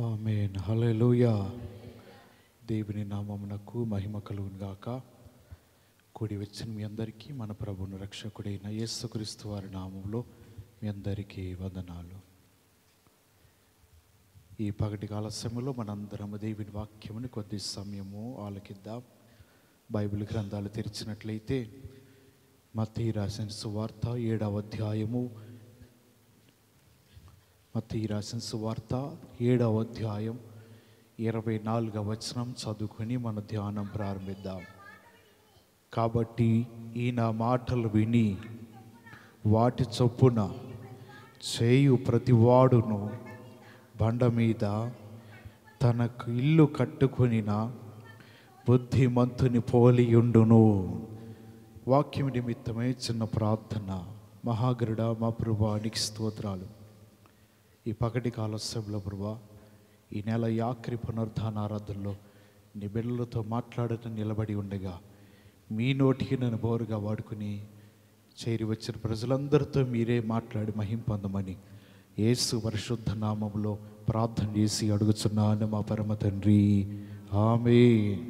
ఆమేన్. హల్లెలూయా. దేవుని నామమునకు మహిమ కలుగును గాక. కూడి వచ్చిన మీ అందరికీ మన ప్రభువును రక్షకుడైన యేసుక్రీస్తు వారి నామములో మీ అందరికీ వందనాలు. ఈ పగటి కాల సమయంలో మనందరము దేవుని వాక్యముని కొద్ది సమయము ఆలకిద్దాం. బైబిల్ గ్రంథాలు తెరిచినట్లయితే మత్తయి రాసిన సువార్త 7వ అధ్యాయము, మత్తయి రాసిన సువార్త 7వ అధ్యాయం 24వ వచనం చదువుకొని మన ధ్యానం ప్రారంభిద్దాం. కాబట్టి ఈయన మాటలు విని వాటి చొప్పున చేయు ప్రతివాడును బండ మీద తనకు ఇల్లు కట్టుకొనిన బుద్ధిమంతుని పోలియుండును. వాక్యం నిమిత్తమై చిన్న ప్రార్థన. మహాగరుడ మా ప్రభువా, నీకు స్తోత్రాలు. ఈ పగటి కాలస్యంలో ప్రభువా, ఈ నెల ఆఖరి పునరుద్ధాన ఆరాధనలో నీ బిడ్డలతో మాట్లాడటం నిలబడి ఉండగా మీ నోటికి నన్ను బోరుగా వాడుకుని చేరి వచ్చిన ప్రజలందరితో మీరే మాట్లాడి మహిమ పొందమని యేసు పరిశుద్ధ నామములో ప్రార్థన చేసి అడుగుచున్నాను మా పరమ తండ్రి, ఆమేన్.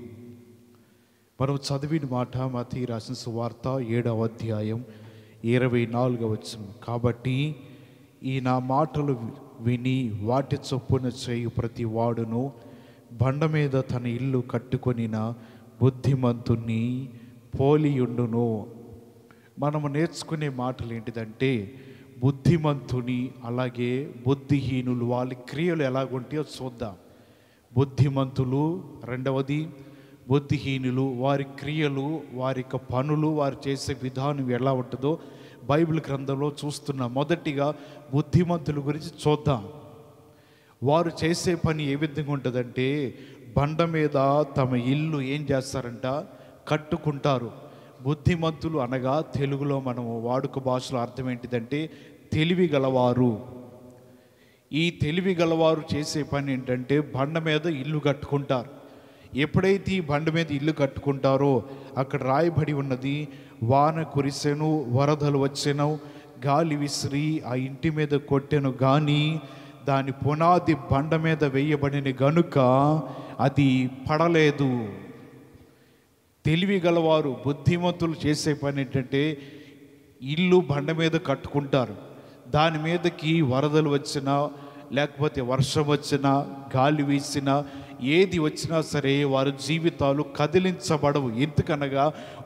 మనం చదివిన మాట మత్తయి రాసిన సువార్త 7వ అధ్యాయం 24వ వచనం. కాబట్టి ఈ నా మాటలు విని వాటి చొప్పున చేయు ప్రతి వాడును బండ మీద తన ఇల్లు కట్టుకొనిన బుద్ధిమంతుని పోలియుండును. మనము నేర్చుకునే మాటలు ఏంటిదంటే బుద్ధిమంతుని, అలాగే బుద్ధిహీనులు వాళ్ళ క్రియలు ఎలాగుంటాయో చూద్దాం. బుద్ధిమంతులు రెండవది, బుద్ధిహీనులు వారి క్రియలు, వారి యొక్క పనులు, వారు చేసే విధానం ఎలా ఉంటుందో బైబిల్ గ్రంథంలో చూస్తున్నాం. మొదటిగా బుద్ధిమంతుల గురించి చూద్దాం. వారు చేసే పని ఏ విధంగా ఉంటుందంటే బండ మీద తమ ఇల్లు ఏం చేస్తారంట, కట్టుకుంటారు. బుద్ధిమంతులు అనగా తెలుగులో మనము వాడుక భాషలో అర్థం ఏంటిదంటే తెలివి గలవారు. ఈ తెలివి గలవారు చేసే పని ఏంటంటే బండ మీద ఇల్లు కట్టుకుంటారు. ఎప్పుడైతే ఈ బండ మీద ఇల్లు కట్టుకుంటారో అక్కడ రాయబడి ఉన్నది, వాన కురిసెను, వరదలు వచ్చెను, గాలి విసిరి ఆ ఇంటి మీద కొట్టెను, కానీ దాని పునాది బండ మీద వేయబడిన గనుక అది పడలేదు. తెలివి గలవారు బుద్ధిమంతులు చేసే పని ఏంటంటే ఇల్లు బండ మీద కట్టుకుంటారు. దాని మీదకి వరదలు వచ్చినా, లేకపోతే వర్షం వచ్చినా, గాలి వీసినా, ఏది వచ్చినా సరే వారి జీవితాలు కదిలించబడవు. ఎందుకనగా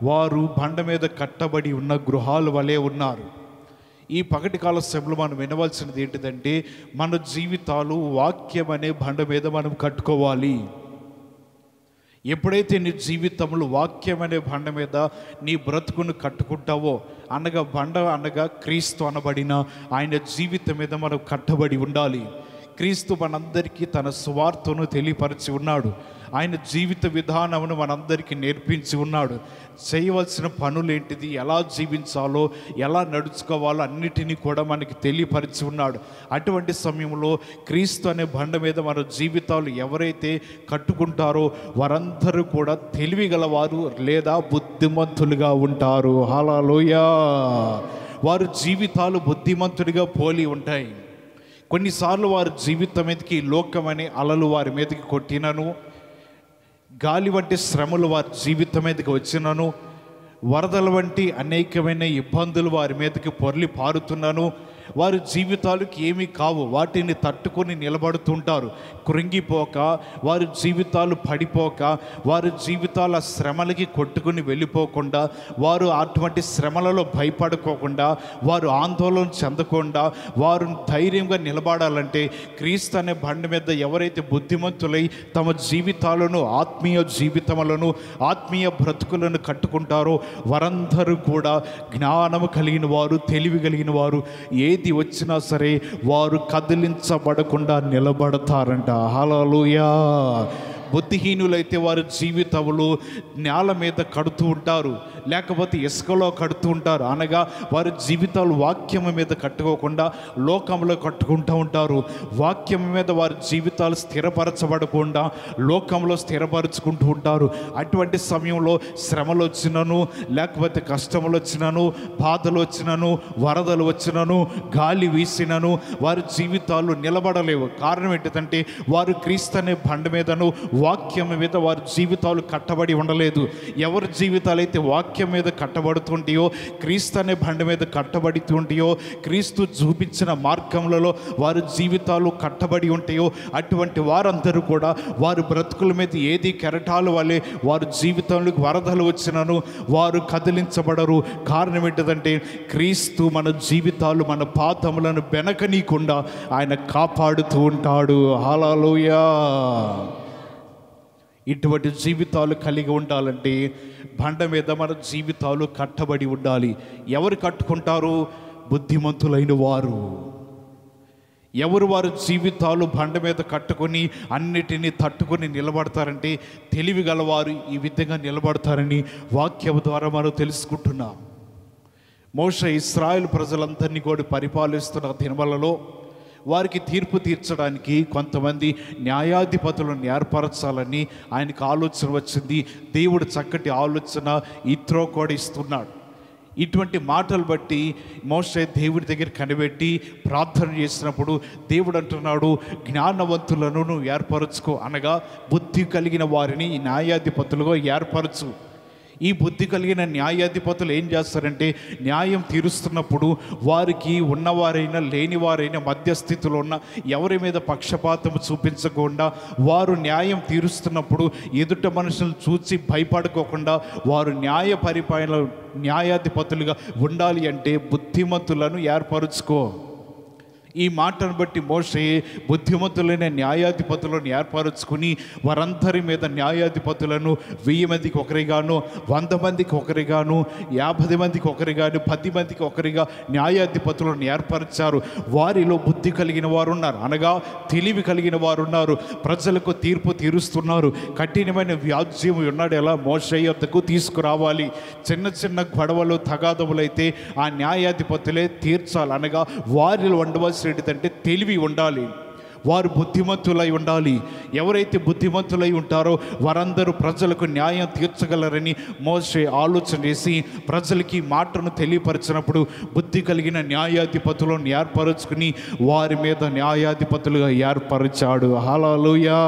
వారు బండ మీద కట్టబడి ఉన్న గృహాల వలె ఉన్నారు. ఈ పగటి కాల సమయంలో మనం వినవలసినది ఏంటిదంటే మన జీవితాలు వాక్యం అనే బండ మీద మనం కట్టుకోవాలి. ఎప్పుడైతే నీ జీవితంలో వాక్యం అనే బండ మీద నీ బ్రతుకును కట్టుకుంటావో, అనగా బండ అనగా క్రీస్తు అనబడిన ఆయన జీవితం మీద మనం కట్టబడి ఉండాలి. క్రీస్తు మనందరికీ తన సువార్తను తెలియపరిచి ఉన్నాడు. ఆయన జీవిత విధానమును మనందరికీ నేర్పించి ఉన్నాడు. చేయవలసిన పనులు ఏంటిది, ఎలా జీవించాలో, ఎలా నడుచుకోవాలో అన్నిటినీ కూడా మనకి తెలియపరిచి ఉన్నాడు. అటువంటి సమయంలో క్రీస్తు అనే బండ మీద మన జీవితాలు ఎవరైతే కట్టుకుంటారో వారందరూ కూడా తెలివి గలవారు లేదా బుద్ధిమంతులుగా ఉంటారు. హల్లెలూయా. వారి జీవితాలు బుద్ధిమంతుడిగా పోలి ఉంటాయి. కొన్నిసార్లు వారి జీవితం మీదకి లోకం అనే అలలు వారి మీదకి కొట్టినను, గాలి వంటి శ్రమలు వారి జీవితం మీదకి వచ్చినను, వరదల వంటి అనేకమైన ఇబ్బందులు వారి మీదకి పొర్లి పారుతున్నాను, వారి జీవితాలకు ఏమీ కావు. వాటిని తట్టుకొని నిలబడుతుంటారు. కృంగిపోక, వారి జీవితాలు పడిపోక, వారి జీవితాల శ్రమలకి కొట్టుకుని వెళ్ళిపోకుండా, వారు అటువంటి శ్రమలలో భయపడుకోకుండా, వారు ఆందోళన చెందకుండా, వారు ధైర్యంగా నిలబడాలంటే క్రీస్తు అనే బండ మీద ఎవరైతే బుద్ధిమంతులై తమ జీవితాలను, ఆత్మీయ జీవితములను, ఆత్మీయ బ్రతుకులను కట్టుకుంటారో వారందరూ కూడా జ్ఞానము కలిగిన వారు, తెలివి కలిగిన వారు. ఏది వచ్చినా సరే వారు కదిలించబడకుండా నిలబడతారంట. హల్లెలూయా. బుద్ధిహీనులైతే వారి జీవితంలో నేల మీద కడుతూ ఉంటారు. లేకపోతే ఇసుకలో కడుతూ ఉంటారు. అనగా వారి జీవితాలు వాక్యం మీద కట్టుకోకుండా లోకంలో కట్టుకుంటూ ఉంటారు. వాక్యం మీద వారి జీవితాలు స్థిరపరచబడకుండా లోకంలో స్థిరపరచుకుంటూ ఉంటారు. అటువంటి సమయంలో శ్రమలు వచ్చినను, లేకపోతే కష్టములు వచ్చినను, బాధలు వచ్చినను, వరదలు వచ్చినను, గాలి వీసినను వారి జీవితాలు నిలబడలేవు. కారణం ఏంటంటే వారు క్రీస్తు అనే బండ మీదను వాక్యం మీద వారి జీవితాలు కట్టబడి ఉండలేదు. ఎవరి జీవితాలు అయితే వాక్యం మీద కట్టబడుతుంటాయో, క్రీస్తు అనే బండ మీద కట్టబడుతుంటాయో, క్రీస్తు చూపించిన మార్గములలో వారి జీవితాలు కట్టబడి ఉంటాయో, అటువంటి వారందరూ కూడా వారి బ్రతుకుల మీద ఏది కెరటాల వలె వారి జీవితంలోకి వరదలు వచ్చినను వారు కదిలించబడరు. కారణం ఏంటంటే క్రీస్తు మన జీవితాలు, మన పాదములను బెనకనీయకుండా ఆయన కాపాడుతూ ఉంటాడు. హల్లెలూయా. ఇటువంటి జీవితాలు కలిగి ఉండాలంటే బండ మీద మన జీవితాలు కట్టబడి ఉండాలి. ఎవరు కట్టుకుంటారు? బుద్ధిమంతులైన వారు. ఎవరు వారి జీవితాలు బండ మీద కట్టుకొని అన్నిటినీ తట్టుకొని నిలబడతారంటే తెలివి గలవారు ఈ విధంగా నిలబడతారని వాక్యం ద్వారా మనం తెలుసుకుంటున్నాం. మోషే ఇశ్రాయేలు ప్రజలందరినీ కూడా పరిపాలిస్తున్న దినములలో వారికి తీర్పు తీర్చడానికి కొంతమంది న్యాయాధిపతులను ఏర్పరచాలని ఆయనకు ఆలోచన వచ్చింది. దేవుడు చక్కటి ఆలోచన ఇత్రో కూడా ఇస్తున్నాడు. ఇటువంటి మాటలు బట్టి మోషే దేవుడి దగ్గర కనిపెట్టి ప్రార్థన చేసినప్పుడు దేవుడు అంటున్నాడు, జ్ఞానవంతులను నువ్వు ఏర్పరచుకో, అనగా బుద్ధి కలిగిన వారిని న్యాయాధిపతులుగా ఏర్పరచు. ఈ బుద్ధి కలిగిన న్యాయాధిపతులు ఏం చేస్తారంటే న్యాయం తీరుస్తున్నప్పుడు వారికి ఉన్నవారైనా లేనివారైనా మధ్యస్థితిలో ఉన్న ఎవరి మీద పక్షపాతం చూపించకుండా వారు న్యాయం తీరుస్తున్నప్పుడు ఎదుట మనుషులను చూసి భయపడుకోకుండా వారు న్యాయాధిపతులుగా ఉండాలి అంటే బుద్ధిమంతులను ఏర్పరచుకో. ఈ మాటను బట్టి మోషే బుద్ధిమంతులైన న్యాయాధిపతులను ఏర్పరచుకుని వారందరి మీద న్యాయాధిపతులను 1000 మందికి ఒకరిగాను, 100 మందికి ఒకరిగాను, 50 మందికి ఒకరిగాను, 10 మందికి ఒకరిగా న్యాయాధిపతులను ఏర్పరిచారు. వారిలో బుద్ధి కలిగిన వారు ఉన్నారు, అనగా తెలివి కలిగిన వారు ఉన్నారు. ప్రజలకు తీర్పు తీరుస్తున్నారు. కఠినమైన వ్యాజ్యం ఉన్నాడు, ఎలా మోషే యొద్దకు తీసుకురావాలి. చిన్న చిన్న గొడవలు తగాదములైతే ఆ న్యాయాధిపతులే తీర్చాలి. అనగా వారిలో ఉండవలసి ఏంటంటే తెలివి ఉండాలి, వారు బుద్ధిమంతులై ఉండాలి. ఎవరైతే బుద్ధిమంతులై ఉంటారో వారందరూ ప్రజలకు న్యాయం తీర్చగలరని మోషే ఆలోచన చేసి ప్రజలకి మాటను తెలియపరిచినప్పుడు బుద్ధి కలిగిన న్యాయాధిపతులను ఏర్పరచుకుని వారి మీద న్యాయాధిపతులుగా ఏర్పరిచాడు. హల్లెలూయా.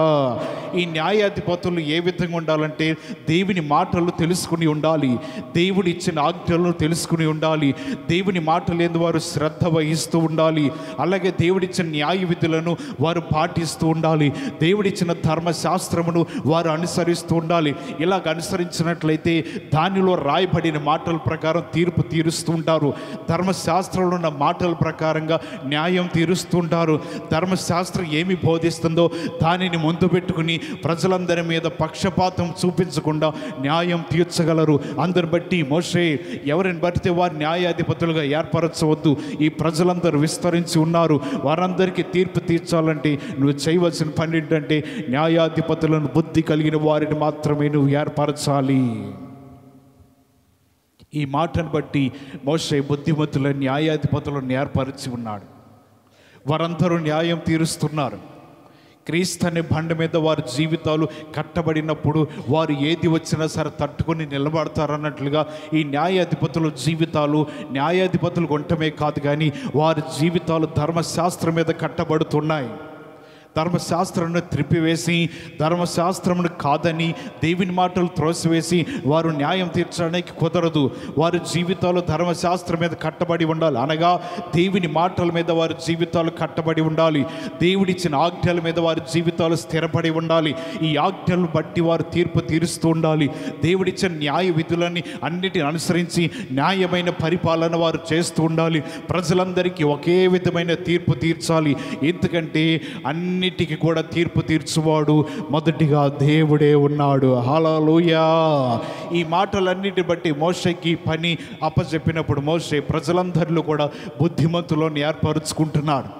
ఈ న్యాయాధిపతులు ఏ విధంగా ఉండాలంటే దేవుని మాటలు తెలుసుకుని ఉండాలి, దేవుడు ఇచ్చిన ఆజ్ఞలను తెలుసుకుని ఉండాలి, దేవుని మాటలు ఏంది వారు శ్రద్ధ వహిస్తూ ఉండాలి. అలాగే దేవుడిచ్చిన న్యాయ విధులను వారు పాటిస్తూ ఉండాలి, దేవుడిచ్చిన ధర్మశాస్త్రమును వారు అనుసరిస్తూ ఉండాలి. ఇలాగ అనుసరించినట్లయితే దానిలో రాయబడిన మాటల ప్రకారం తీర్పు తీరుస్తూ ఉంటారు. ధర్మశాస్త్రంలో ఉన్న మాటల ప్రకారంగా న్యాయం తీరుస్తూ ఉంటారు. ధర్మశాస్త్రం ఏమి బోధిస్తుందో దానిని ముందు పెట్టుకుని ప్రజలందరి మీద పక్షపాతం చూపించకుండా న్యాయం తీర్చగలరు. అందరు బట్టి మోషే ఎవరిని బట్టితే వారు న్యాయాధిపతులుగా ఏర్పరచవద్దు, ఈ ప్రజలందరూ విస్తరించి ఉన్నారు, వారందరికీ తీర్పు తీర్చాలంటే నువ్వు చేయవలసిన పని ఏంటంటే న్యాయాధిపతులను బుద్ధి కలిగిన వారిని మాత్రమే నువ్వు ఏర్పరచాలి. ఈ మాటను బట్టి మోషే బుద్ధిమంతుల న్యాయాధిపతులను ఏర్పరిచి ఉన్నాడు. వారందరూ న్యాయం తీరుస్తున్నారు. క్రీస్తు అనే బండ మీద వారి జీవితాలు కట్టబడినప్పుడు వారు ఏది వచ్చినా సరే తట్టుకొని నిలబడతారన్నట్లుగా ఈ న్యాయాధిపతుల జీవితాలు న్యాయాధిపతులు ఉండటమే కాదు కానీ వారి జీవితాలు ధర్మశాస్త్రం మీద కట్టబడుతున్నాయి. ధర్మశాస్త్రాన్ని త్రిప్పివేసి ధర్మశాస్త్రమును కాదని దేవుని మాటలు త్రోసివేసి వారు న్యాయం తీర్చడానికి కుదరదు. వారి జీవితాలు ధర్మశాస్త్రం మీద కట్టబడి ఉండాలి, అనగా దేవుని మాటల మీద వారి జీవితాలు కట్టబడి ఉండాలి. దేవుడిచ్చిన ఆజ్ఞల మీద వారి జీవితాలు స్థిరపడి ఉండాలి. ఈ ఆజ్ఞలను బట్టి వారు తీర్పు తీరుస్తూ ఉండాలి. దేవుడిచ్చిన న్యాయ విధులని అన్నిటిని అనుసరించి న్యాయమైన పరిపాలన వారు చేస్తూ ఉండాలి. ప్రజలందరికీ ఒకే విధమైన తీర్పు తీర్చాలి. ఎందుకంటే అన్నిటికీ కూడా తీర్పు తీర్చువాడు మొదటిగా దేవుడే ఉన్నాడు. హల్లెలూయా. ఈ మాటలన్నిటిని బట్టి మోషేకి పని అప్పచెప్పినప్పుడు మోషే ప్రజలందరిలో కూడా బుద్ధిమంతులను ఏర్పరుచుకుంటున్నాడు.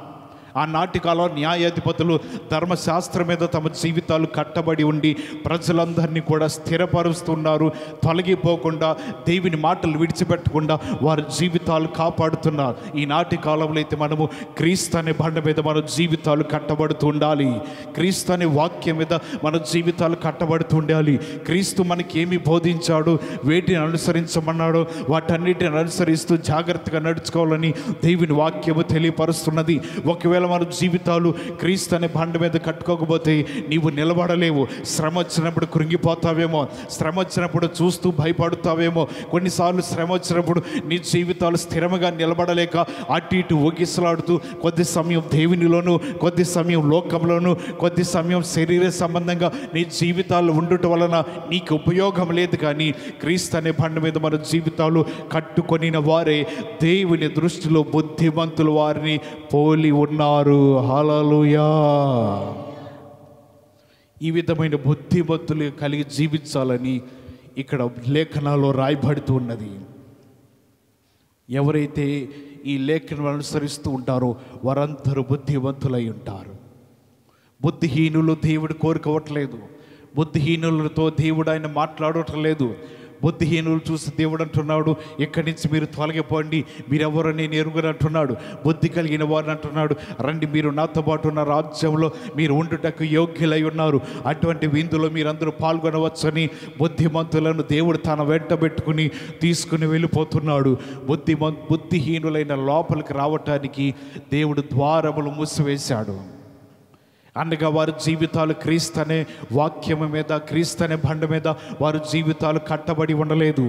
ఆనాటి కాలంలో న్యాయాధిపతులు ధర్మశాస్త్రం మీద తమ జీవితాలు కట్టబడి ఉండి ప్రజలందరినీ కూడా స్థిరపరుస్తున్నారు. తొలగిపోకుండా దేవుని మాటలు విడిచిపెట్టకుండా వారి జీవితాలు కాపాడుతున్నారు. ఈనాటి కాలంలో అయితే మనము క్రీస్తు అనే బండ మీద మన జీవితాలు కట్టబడుతూ ఉండాలి. క్రీస్తు అనే వాక్యం మీద మన జీవితాలు కట్టబడుతూ ఉండాలి. క్రీస్తు మనకి ఏమి బోధించాడు, వేటిని అనుసరించమన్నాడో వాటన్నిటిని అనుసరిస్తూ జాగ్రత్తగా నడుచుకోవాలని దేవుని వాక్యము తెలియపరుస్తున్నది. ఒకవేళ మన జీవితాలు క్రీస్తు అనే బండ మీద కట్టుకోకపోతే నీవు నిలబడలేవు. శ్రమ వచ్చినప్పుడు కృంగిపోతావేమో, శ్రమ వచ్చినప్పుడు చూస్తూ భయపడుతావేమో. కొన్నిసార్లు శ్రమ వచ్చినప్పుడు నీ జీవితాలు స్థిరంగా నిలబడలేక అటు ఇటు ఊగిసలాడుతూ కొద్ది సమయం దేవునిలోను, కొద్ది సమయం లోకంలోను, కొద్ది సమయం శరీర సంబంధంగా నీ జీవితాలు ఉండటం వలన నీకు ఉపయోగం లేదు. కానీ క్రీస్తు అనే బండ మీద మన జీవితాలు కట్టుకొనిన వారే దేవుని దృష్టిలో బుద్ధిమంతులు వారిని పోలి ఉన్నారు. హల్లెలూయా. ఈ విధమైన బుద్ధిమంతులు కలిగి జీవించాలని ఇక్కడ లేఖనాల్లో రాయబడుతూ ఉన్నది. ఎవరైతే ఈ లేఖనం అనుసరిస్తూ ఉంటారో వారందరూ బుద్ధివంతులై ఉంటారు. బుద్ధిహీనులు దేవుడు కోరుకోవట్లేదు. బుద్ధిహీనులతో దేవుడు ఆయన మాట్లాడటం లేదు. బుద్ధిహీనులు చూసి దేవుడు అంటున్నాడు, ఇక్కడి నుంచి మీరు తొలగిపోండి, మీరెవరో నేను ఎరుగను అంటున్నాడు. బుద్ధి కలిగిన వారిని అంటున్నాడు, రండి మీరు నాతో పాటు ఉన్న రాజ్యంలో మీరు ఉండుటకు యోగ్యులై ఉన్నారు, అటువంటి విందులో మీరందరూ పాల్గొనవచ్చని బుద్ధిమంతులను దేవుడు తన వెంట పెట్టుకుని తీసుకుని వెళ్ళిపోతున్నాడు. బుద్ధిహీనులైన లోపలికి రావటానికి దేవుడు ద్వారములు మూసివేశాడు. అనగా వారి జీవితాలు క్రీస్తు అనే వాక్యము మీద, క్రీస్తు అనే బండ మీద వారి జీవితాలు కట్టబడి ఉండలేదు.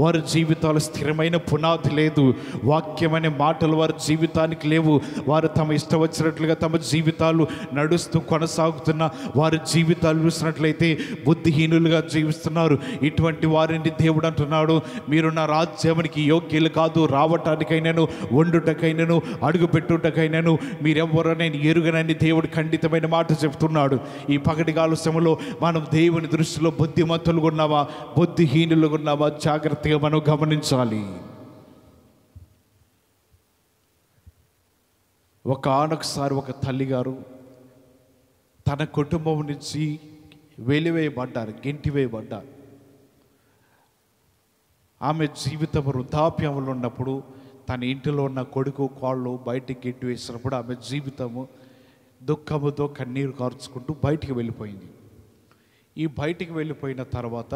వారి జీవితాలు స్థిరమైన పునాది లేదు. వాక్యం అనే మాటలు వారి జీవితానికి లేవు. వారు తమ ఇష్టం వచ్చినట్లుగా తమ జీవితాలు నడుస్తూ కొనసాగుతున్న వారి జీవితాలు చూసినట్లయితే బుద్ధిహీనులుగా జీవిస్తున్నారు. ఇటువంటి వారిని దేవుడు అంటున్నాడు, మీరు నా రాజ్యానికి యోగ్యులు కాదు, రావటానికైనాను, వండుటకైనాను, అడుగు పెట్టుటకైనాను మీరెవ్వరో నేను ఎరుగనని దేవుడు ఖండితమైన మాట చెప్తున్నాడు. ఈ పగటి కాల సమయంలో మనం దేవుని దృష్టిలో బుద్ధిమంతులుగా ఉన్నామా, బుద్ధిహీనులుగా ఉన్నామా జాగ్రత్తగా మనం గమనించాలి. ఒకసారి ఒక తల్లిగారు తన కుటుంబం నుంచి వెలివేయబడ్డారు, గెంటివేయబడ్డారు. ఆమె జీవితం వృద్ధాప్యంలో ఉన్నప్పుడు తన ఇంటిలో ఉన్న కొడుకు కోళ్ళు బయటికి గెంటి వేసినప్పుడు ఆమె జీవితము దుఃఖముతో కన్నీరు కార్చుకుంటూ బయటికి వెళ్ళిపోయింది. ఈ బయటికి వెళ్ళిపోయిన తర్వాత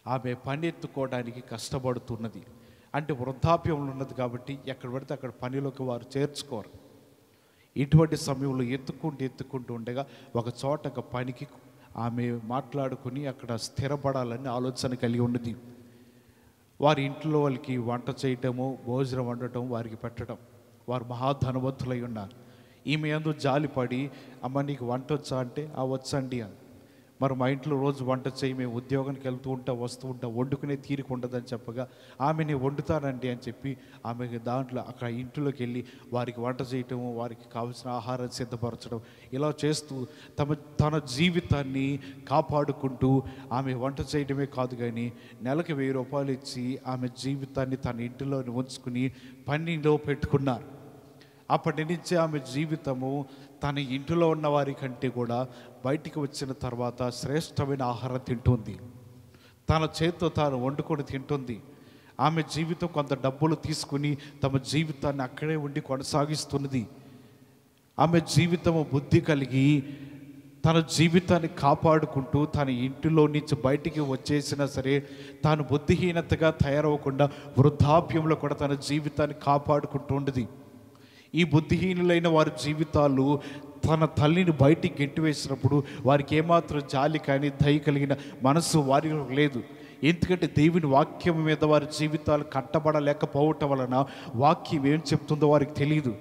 ఆమె పని ఎత్తుకోవడానికి కష్టపడుతున్నది. అంటే వృద్ధాప్యంలో ఉన్నది కాబట్టి ఎక్కడ పడితే అక్కడ పనిలోకి వారు చేర్చుకోరు. ఇటువంటి సమయంలో ఎత్తుకుంటూ ఉండగా ఒక చోట ఒక పనికి ఆమె మాట్లాడుకుని అక్కడ స్థిరపడాలని ఆలోచన కలిగి ఉన్నది. వారి ఇంట్లో వాళ్ళకి వంట చేయటము, భోజనం వండటం, వారికి పెట్టడం. వారు మహాధనవంతులై ఉన్నారు. ఈమె యందు జాలిపడి, అమ్మ నీకు వంట వచ్చా అంటే ఆ వచ్చండి అని. మరి మా ఇంట్లో రోజు వంట చేయి, మేము ఉద్యోగానికి వెళ్తూ ఉంటాం వస్తూ ఉంటాం, వండుకునే తీరిక ఉండదని చెప్పగా ఆమె నేను వండుతానండి అని చెప్పి ఆమెకి దాంట్లో అక్కడ ఇంట్లోకి వెళ్ళి వారికి వంట చేయటము, వారికి కావాల్సిన ఆహారం సిద్ధపరచడం, ఇలా చేస్తూ తన జీవితాన్ని కాపాడుకుంటూ ఆమె వంట చేయడమే కాదు కానీ నెలకు 1000 రూపాయలు ఇచ్చి ఆమె జీవితాన్ని తన ఇంటిలో ఉంచుకుని పనిలో పెట్టుకున్నారు. అప్పటి నుంచి ఆమె జీవితము తన ఇంటిలో ఉన్న వారి కంటే కూడా బయటికి వచ్చిన తర్వాత శ్రేష్టమైన ఆహారం తింటుంది. తన చేతితో తాను వండుకొని తింటుంది. ఆమె జీవితం కొంత డబ్బులు తీసుకుని తమ జీవితాన్ని అక్కడే ఉండి కొనసాగిస్తున్నది. ఆమె జీవితము బుద్ధి కలిగి తన జీవితాన్ని కాపాడుకుంటూ తన ఇంటిలో నుంచి బయటికి వచ్చేసినా సరే తాను బుద్ధిహీనతగా తయారవ్వకుండా వృద్ధాప్యంలో కూడా తన జీవితాన్ని కాపాడుకుంటూ ఉండేది. ఈ బుద్ధిహీనులైన వారి జీవితాలు తన తల్లిని బయటికి గెంటివేసినప్పుడు వారికి ఏమాత్రం జాలి కానీ దయ కలిగిన మనసు వారికి లేదు. ఎందుకంటే దేవుని వాక్యం మీద వారి జీవితాలు కట్టబడలేకపోవటం వలన వాక్యం ఏం చెప్తుందో వారికి తెలియదు.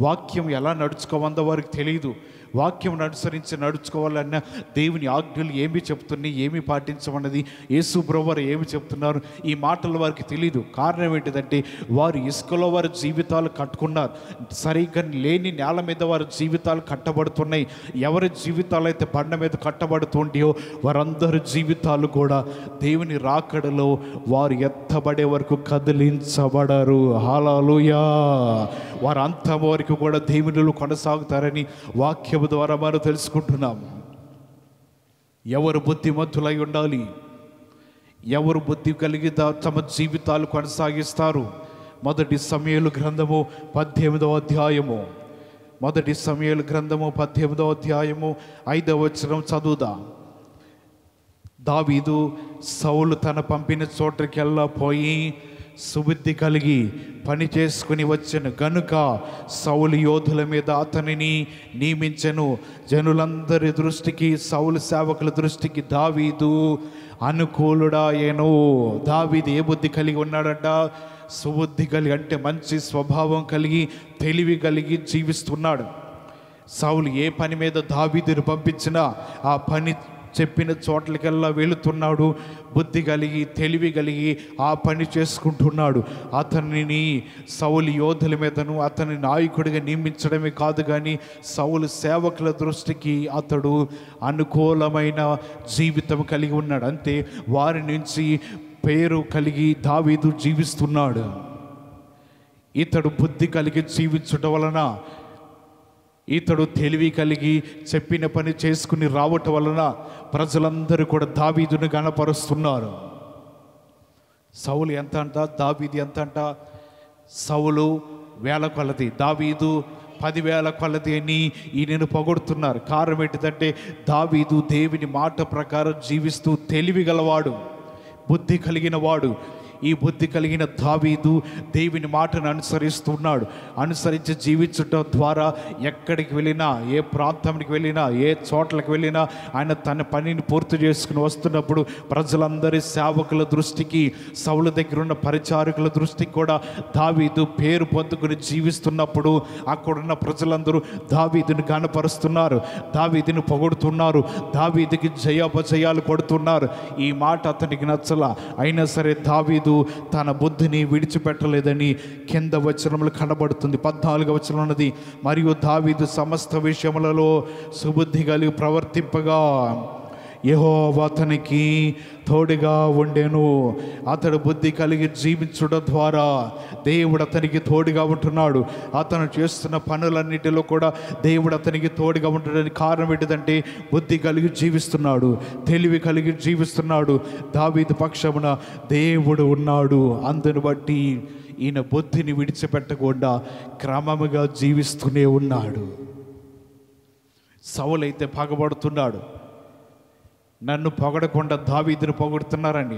వాక్యం ఎలా నడుచుకోవాలో వారికి తెలియదు. వాక్యం అనుసరించి నడుచుకోవాలన్న దేవుని ఆజ్ఞలు ఏమి చెప్తున్నాయి, ఏమి పాటించమన్నది యేసు ప్రభువారు ఏమి చెప్తున్నారు, ఈ మాటలు వారికి తెలియదు. కారణం ఏంటిదంటే వారు ఇసుకలో వారి జీవితాలు కట్టుకున్నారు. సరిగ్గా లేని నేల మీద వారి జీవితాలు కట్టబడుతున్నాయి. ఎవరి జీవితాలు అయితే బండ మీద కట్టబడుతుంటాయో వారందరి జీవితాలు కూడా దేవుని రాకడలో వారు ఎత్తబడే వరకు కదిలించబడరు. హల్లెలూయా. వారు అంతం వరకు కూడా దేవునిలో కొనసాగుతారని వాక్యము ద్వారా మనం తెలుసుకుంటున్నాము. ఎవరు బుద్ధిమంతులై ఉండాలి, ఎవరు బుద్ధి కలిగి తమ జీవితాలు కొనసాగిస్తారు? మొదటి సమూయేలు గ్రంథము 18వ అధ్యాయము, మొదటి సమూయేలు గ్రంథము 18వ అధ్యాయము 5వ వచనం చదువుదాం. దావీదు సౌలు తన పంపిన చోటకెల్లా పోయి సుబుద్ధి కలిగి పని చేసుకుని వచ్చెను గనుక సౌలు యోధుల మీద అతనిని నియమించెను. జనులందరి దృష్టికి, సౌలు సేవకుల దృష్టికి దావీదు అనుకూలుడాయెను. దావీదు ఏ బుద్ధి కలిగి ఉన్నాడంట? సుబుద్ధి కలిగి, అంటే మంచి స్వభావం కలిగి, తెలివి కలిగి జీవిస్తున్నాడు. సౌలు ఏ పని మీద దావీదుని పంపించినా ఆ పని చెప్పిన చోట్లకెల్లా వెళుతున్నాడు. బుద్ధి కలిగి, తెలివి కలిగి ఆ పని చేసుకుంటున్నాడు. అతనిని సౌలు యోధుల మీదను అతని నాయకుడిగా నియమించడమే కాదు, కానీ సౌలు సేవకుల దృష్టికి అతడు అనుకూలమైన జీవితం కలిగి ఉన్నాడు. అంతే, వారి నుంచి పేరు కలిగి దావీదు జీవిస్తున్నాడు. ఇతడు బుద్ధి కలిగి జీవించడం వలన, ఇతడు తెలివి కలిగి చెప్పిన పని చేసుకుని రావటం వలన ప్రజలందరూ కూడా దావీదును గణపరుస్తున్నారు. సౌలు ఎంత అంట, దావీదు ఎంత అంట? సౌలు 1000 కొలది, దావీదు 10,000 కొలది అని ఈయనను పొగడుతున్నారు. కారణం ఏంటిదంటే దావీదు దేవుని మాట ప్రకారం జీవిస్తూ తెలివి గలవాడు, బుద్ధి కలిగిన వాడు. ఈ బుద్ధి కలిగిన దావీదు దేవుని మాటను అనుసరిస్తున్నాడు. అనుసరించి జీవించటం ద్వారా ఎక్కడికి వెళ్ళినా, ఏ ప్రాంతానికి వెళ్ళినా, ఏ చోట్లకి వెళ్ళినా ఆయన తన పనిని పూర్తి చేసుకుని వస్తున్నప్పుడు ప్రజలందరి సేవకుల దృష్టికి, సౌలు దగ్గర ఉన్న పరిచారకుల దృష్టికి కూడా దావీదు పేరు పొందుకుని జీవిస్తున్నప్పుడు అక్కడున్న ప్రజలందరూ దావీదుని గణపరుస్తున్నారు, దావీదుని పొగుడుతున్నారు, దావీదుకి జయాపజయాలు కొడుతున్నారు. ఈ మాట అతనికి నచ్చల. అయినా సరే దావీదు తన బుద్ధిని విడిచిపెట్టలేదని కింద వచనములు కనబడుతుంది. 14వ వచనం ఉన్నది, మరియు దావీదు సమస్త విషయములలో సుబుద్ధి కలిగి ప్రవర్తింపగా యెహోవా అతనికి తోడుగా ఉండెను. అతడు బుద్ధి కలిగి జీవించడం ద్వారా దేవుడు అతనికి తోడుగా ఉంటున్నాడు. అతను చేస్తున్న పనులన్నిటిలో కూడా దేవుడు అతనికి తోడుగా ఉండడానికి కారణం ఏంటిదంటే బుద్ధి కలిగి జీవిస్తున్నాడు, తెలివి కలిగి జీవిస్తున్నాడు. దావీదు పక్షమున దేవుడు ఉన్నాడు. అందుని బట్టి ఈయన బుద్ధిని విడిచిపెట్టకుండా క్రమముగా జీవిస్తూనే ఉన్నాడు. సౌలు అయితే పగబడుతున్నాడు. నన్ను పొగడకుండా దావీదుని పొగుడుతున్నారండి.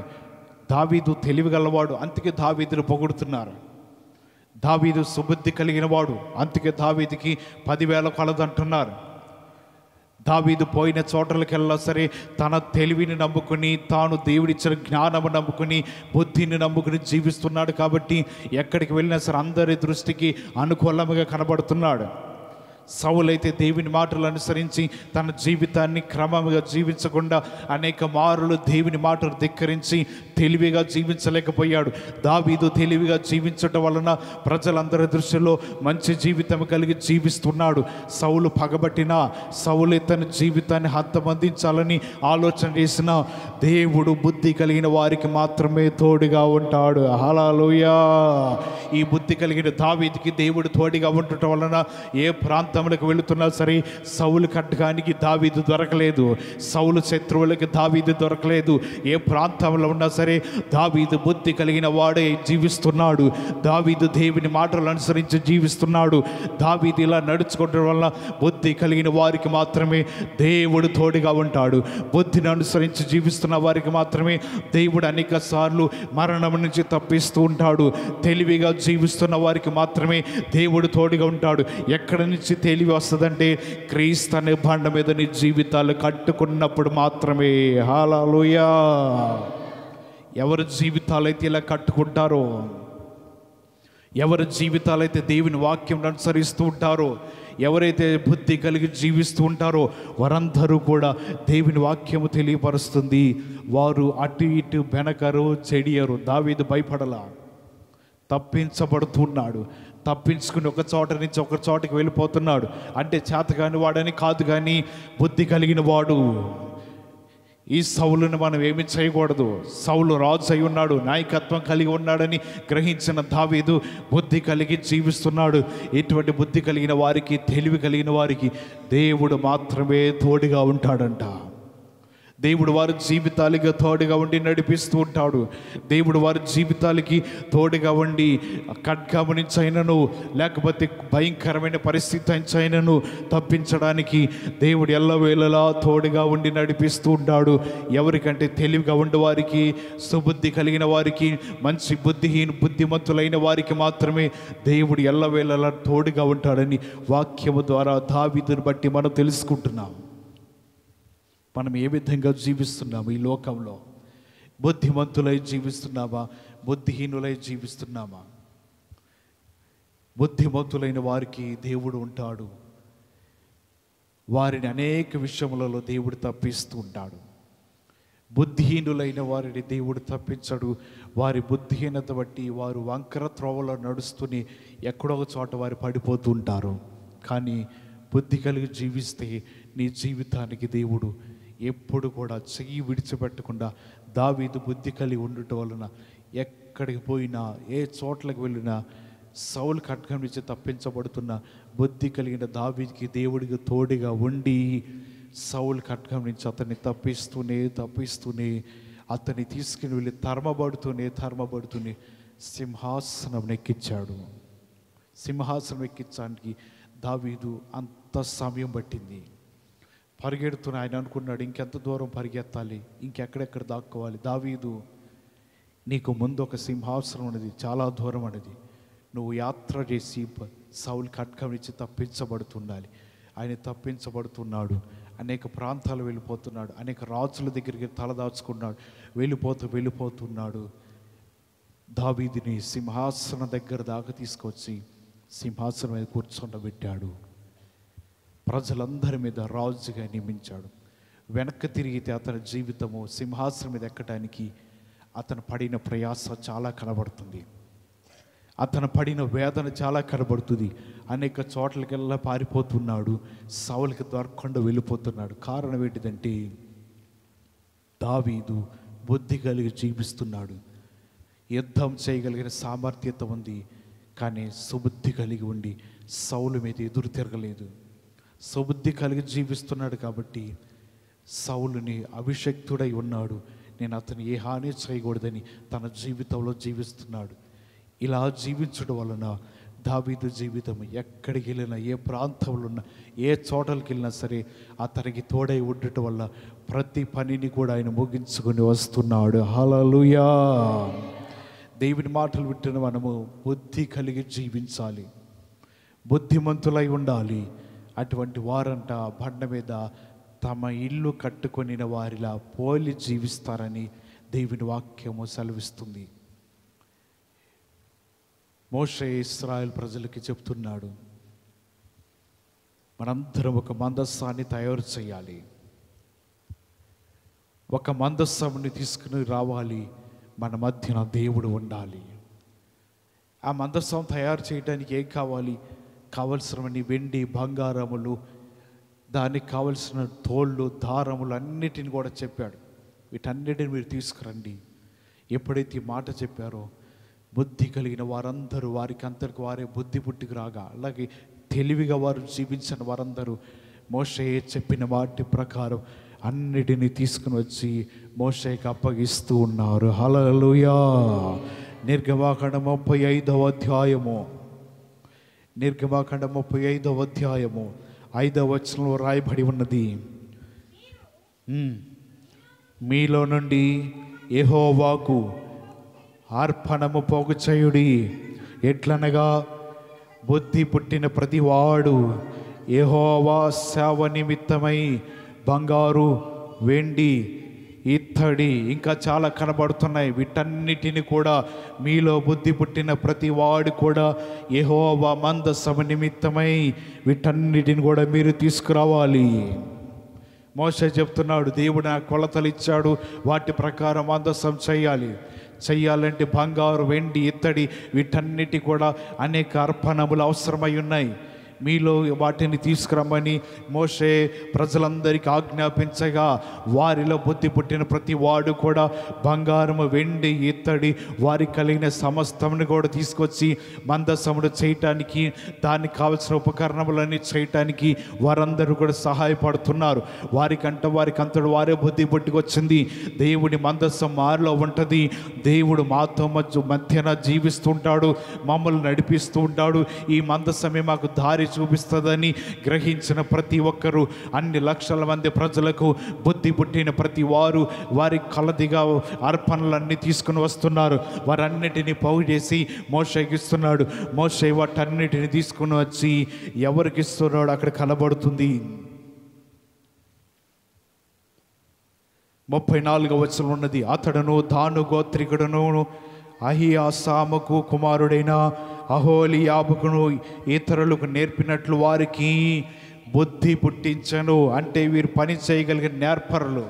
దావీదు తెలివి గలవాడు, అందుకే దావీదుని పొగుడుతున్నారు. దావీదు సుబుద్ధి కలిగిన వాడు, అందుకే దావీదుకి 10,000 కొలదంటున్నారు. దావీదు పోయిన చోటలకెల్లా సరే తన తెలివిని నమ్ముకుని, తాను దేవుడిచ్చిన జ్ఞానము నమ్ముకుని, బుద్ధిని నమ్ముకుని జీవిస్తున్నాడు. కాబట్టి ఎక్కడికి వెళ్ళినా సరే అందరి దృష్టికి అనుకూలంగా కనబడుతున్నాడు. సౌలైతే దేవుని మాటలు అనుసరించి తన జీవితాన్ని క్రమంగా జీవించకుండా అనేక మారులు దేవుని మాటలు ధిక్కరించి తెలివిగా జీవించలేకపోయాడు. దావీదు తెలివిగా జీవించటం వలన ప్రజలందరి దృష్టిలో మంచి జీవితం కలిగి జీవిస్తున్నాడు. సౌలు పగబట్టినా, సౌలు తన జీవితాన్ని హద్దమందించాలని ఆలోచన చేసిన దేవుడు బుద్ధి కలిగిన వారికి మాత్రమే తోడుగా ఉంటాడు. హల్లెలూయా. ఈ బుద్ధి కలిగిన దావీదుకి దేవుడు తోడుగా ఉండటం వలన ఏ ప్రాంతంలోకి వెళుతున్నా సరే సౌలు ఖడ్గానికి దావీదు దొరకలేదు, సౌలు శత్రువులకి దావీదు దొరకలేదు. ఏ ప్రాంతంలో ఉన్నా సరే దావీదు బుద్ధి కలిగిన వాడే జీవిస్తున్నాడు. దావీదు దేవుని మాటలు అనుసరించి జీవిస్తున్నాడు. దావీదు ఇలా నడుచుకోవడం వల్ల బుద్ధి కలిగిన వారికి మాత్రమే దేవుడు తోడుగా ఉంటాడు. బుద్ధిని అనుసరించి జీవిస్తున్న వారికి మాత్రమే దేవుడు అనేక సార్లు మరణం నుంచి తప్పిస్తూ ఉంటాడు. తెలివిగా జీవిస్తున్న వారికి మాత్రమే దేవుడు తోడుగా ఉంటాడు. ఎక్కడి నుంచి తెలివి వస్తుందంటే క్రీస్తు అనే బండ మీద నీ జీవితాలు కట్టుకున్నప్పుడు మాత్రమే. హల్లెలూయా. ఎవరి జీవితాలైతే ఇలా కట్టుకుంటారో, ఎవరి జీవితాలైతే దేవుని వాక్యం అనుసరిస్తూ ఉంటారో, ఎవరైతే బుద్ధి కలిగి జీవిస్తూ ఉంటారో వారందరూ కూడా దేవుని వాక్యము తెలియపరుస్తుంది. వారు అటు ఇటు బెనకరు, చెడియరు. దావీదు భయపడలా, తప్పించబడుతున్నాడు. తప్పించుకుని ఒక చోట నుంచి ఒక చోటకి వెళ్ళిపోతున్నాడు. అంటే చేతగాని వాడని కాదు, కానీ బుద్ధి కలిగిన వాడు. ఈ సౌలుని మనం ఏమి చేయకూడదు. సౌలు రాజు అయి ఉన్నాడు, నాయకత్వం కలిగి ఉన్నాడని గ్రహించిన దావీదు బుద్ధి కలిగి జీవిస్తున్నాడు. ఇటువంటి బుద్ధి కలిగిన వారికి, తెలివి కలిగిన వారికి దేవుడు మాత్రమే తోడుగా ఉంటాడంట. దేవుడు వారి జీవితాలకి తోడుగా ఉండి నడిపిస్తూ ఉంటాడు. దేవుడు వారి జీవితాలకి తోడుగా ఉండి ఖడ్గము నుంచి అయినను, లేకపోతే భయంకరమైన పరిస్థితి నుంచి అయినను తప్పించడానికి దేవుడు ఎల్లవేళలా తోడుగా ఉండి నడిపిస్తూ ఉంటాడు. ఎవరికంటే తెలివిగా ఉండే వారికి, సుబుద్ధి కలిగిన వారికి, మంచి బుద్ధిమంతులైన వారికి మాత్రమే దేవుడు ఎల్లవేళలా తోడుగా ఉంటాడని వాక్యము ద్వారా దావీదుని బట్టి మనం తెలుసుకుంటున్నాం. మనం ఏ విధంగా జీవిస్తున్నాము ఈ లోకంలో? బుద్ధిమంతులై జీవిస్తున్నామా, బుద్ధిహీనులై జీవిస్తున్నామా? బుద్ధిమంతులైన వారికి దేవుడు ఉంటాడు. వారిని అనేక విషయములలో దేవుడు తప్పిస్తూ ఉంటాడు. బుద్ధిహీనులైన వారిని దేవుడు తప్పించడు. వారి బుద్ధిహీనత బట్టి వారు వంకర త్రోవలో నడుస్తూనే ఎక్కడో ఒక చోట వారు పడిపోతూ ఉంటారు. కానీ బుద్ధి కలిగి జీవిస్తే నీ జీవితానికి దేవుడు ఎప్పుడు కూడా చెయ్యి విడిచిపెట్టకుండా, దావీదు బుద్ధి కలిగి ఉండటం వలన ఎక్కడికి పోయినా, ఏ చోట్లకు వెళ్ళినా, సౌలు ఖడ్గం నుంచి తప్పించబడుతున్న బుద్ధి కలిగిన దావీదుకి దేవుడికి తోడుగా ఉండి సౌలు ఖడ్గం నుంచి అతన్ని తప్పిస్తూనే అతన్ని తీసుకుని వెళ్ళి తరమబడుతూనే సింహాసనం ఎక్కించాడు. సింహాసనం ఎక్కించడానికి దావీదు అంత సమయం పట్టింది. పరిగెడుతున్న ఆయన అనుకున్నాడు, ఇంకెంత దూరం పరిగెత్తాలి, ఇంకెక్కడెక్కడ దాక్కోవాలి. దావీదు, నీకు ముందు ఒక సింహాసనం అనేది, చాలా దూరం అనేది. నువ్వు యాత్ర చేసి సౌలు ఖడ్గం నుంచి తప్పించబడుతుండాలి. ఆయన తప్పించబడుతున్నాడు, అనేక ప్రాంతాలు వెళ్ళిపోతున్నాడు, అనేక రాజుల దగ్గరికి తలదాచుకున్నాడు, వెళ్ళిపోతున్నాడు. దావీదుని సింహాసనం దగ్గర దాకా తీసుకొచ్చి సింహాసనం మీద కూర్చోబెట్టాడు. ప్రజలందరి మీద రాజుగా నియమించాడు. వెనక్కి తిరిగితే అతని జీవితము సింహాసనం మీద ఎక్కడానికి అతను పడిన ప్రయాస చాలా కనబడుతుంది. అతను పడిన వేదన చాలా కనబడుతుంది. అనేక చోట్లకెల్లా పారిపోతున్నాడు, సౌలుకి దొరకకుండా వెళ్ళిపోతున్నాడు. కారణం ఏంటిదంటే దావీదు బుద్ధి కలిగి జీవిస్తున్నాడు. యుద్ధం చేయగలిగిన సామర్థ్యత ఉంది, కానీ సుబుద్ధి కలిగి ఉండి సౌలు మీద ఎదురు తిరగలేదు. సుబుద్ధి కలిగి జీవిస్తున్నాడు కాబట్టి సౌలుని అభిషక్తుడై ఉన్నాడు, నేను అతను ఏ హాని చేయకూడదని తన జీవితంలో జీవిస్తున్నాడు. ఇలా జీవించడం వలన దావీదు జీవితం ఎక్కడికి వెళ్ళినా, ఏ ప్రాంతంలో ఉన్నా, ఏ చోటలకు వెళ్ళినా సరే అతనికి తోడై ఉండటం వల్ల ప్రతి పనిని కూడా ఆయన ముగించుకొని వస్తున్నాడు. హల్లెలూయా. దేవుని మాటలు వింటున్న మనము బుద్ధి కలిగి జీవించాలి, బుద్ధిమంతులై ఉండాలి. అటువంటి వారంట బండ మీద తమ ఇల్లు కట్టుకొనిన వారిలా పోలి జీవిస్తారని దేవుని వాక్యము సెలవిస్తుంది. మోషే ఇశ్రాయేలు ప్రజలకి చెప్తున్నాడు, మనందరం ఒక మందస్సాన్ని తయారు చేయాలి, ఒక మందస్సాన్ని తీసుకుని రావాలి, మన మధ్యన దేవుడు ఉండాలి. ఆ మందస్సం తయారు చేయడానికి ఏం కావాలి? కావలసినవన్నీ వెండి, బంగారములు, దానికి కావలసిన తోళ్ళు, దారములు అన్నిటిని కూడా చెప్పాడు. వీటన్నిటిని మీరు తీసుకురండి. ఎప్పుడైతే ఈ మాట చెప్పారో బుద్ధి కలిగిన వారందరూ, వారికి అంతరికి వారే బుద్ధి పుట్టుకు రాగా, అలాగే తెలివిగా వారు జీవించిన వారందరూ మోషే చెప్పిన వాటి ప్రకారం అన్నిటినీ తీసుకుని వచ్చి మోషేకి అప్పగిస్తూ ఉన్నారు. హల్లెలూయా. నిర్గమాకాండం 35వ అధ్యాయము, నిర్గమాకాండం 35వ అధ్యాయము 5వ వచనంలో రాయబడి ఉన్నది, మీలో నుండి యెహోవాకు అర్పణము పోగు చేయుడి. ఎట్లనగా బుద్ధి పుట్టిన ప్రతివాడు యెహోవా సేవ నిమిత్తమై బంగారు, వెండి, ఇత్తడి, ఇంకా చాలా కనబడుతున్నాయి. వీటన్నిటిని కూడా మీలో బుద్ధి పుట్టిన ప్రతి వాడు కూడా యెహోవా మందసము నిమిత్తమై వీటన్నిటిని కూడా మీరు తీసుకురావాలి. మోషే చెప్తున్నాడు, దేవుడు నాకు కొలతలు ఇచ్చాడు, వాటి ప్రకారం మందసం చెయ్యాలంటే బంగారు, వెండి, ఇత్తడి వీటన్నిటి కూడా అనేక అర్పణములు అవసరమై ఉన్నాయి. మీలో వాటిని తీసుకురమ్మని మోషే ప్రజలందరికీ ఆజ్ఞాపించగా వారిలో బుద్ధి పుట్టిన ప్రతి వాడు కూడా బంగారము, వెండి, ఇత్తడి, వారికి కలిగిన సమస్తమును కూడా తీసుకొచ్చి మందసమును చేయటానికి, దానికి కావలసిన ఉపకరణములన్నీ చేయటానికి వారందరూ కూడా సహాయపడుతున్నారు. వారికంతడు వారే బుద్ధి పుట్టుకొచ్చింది. దేవుడి మందసం మారిలో ఉంటుంది. దేవుడు మాతో మధ్యన జీవిస్తుంటాడు, మమ్మల్ని నడిపిస్తూ ఉంటాడు. ఈ మందసమే మాకు దారి చూపిస్తుందని గ్రహించిన ప్రతి ఒక్కరూ, అన్ని లక్షల మంది ప్రజలకు బుద్ధి పుట్టిన ప్రతి వారు వారి కలదిగా అర్పణలన్నీ తీసుకుని వస్తున్నారు. వారన్నిటినీ పోగు చేసి మోషేకి ఇస్తున్నాడు. మోషే వాటన్నిటిని తీసుకుని వచ్చి ఎవరికి ఇస్తున్నాడు అక్కడ కనబడుతుంది. 34వ వచనం ఉన్నది. అతడును దాను గోత్రికుడును అహియాసాముకు కుమారుడైన అహోలియాబుకును ఇతరులకు నేర్పినట్లు వారికి బుద్ధి పుట్టించను. అంటే వీరు పని చేయగలిగిన నేర్పరులు,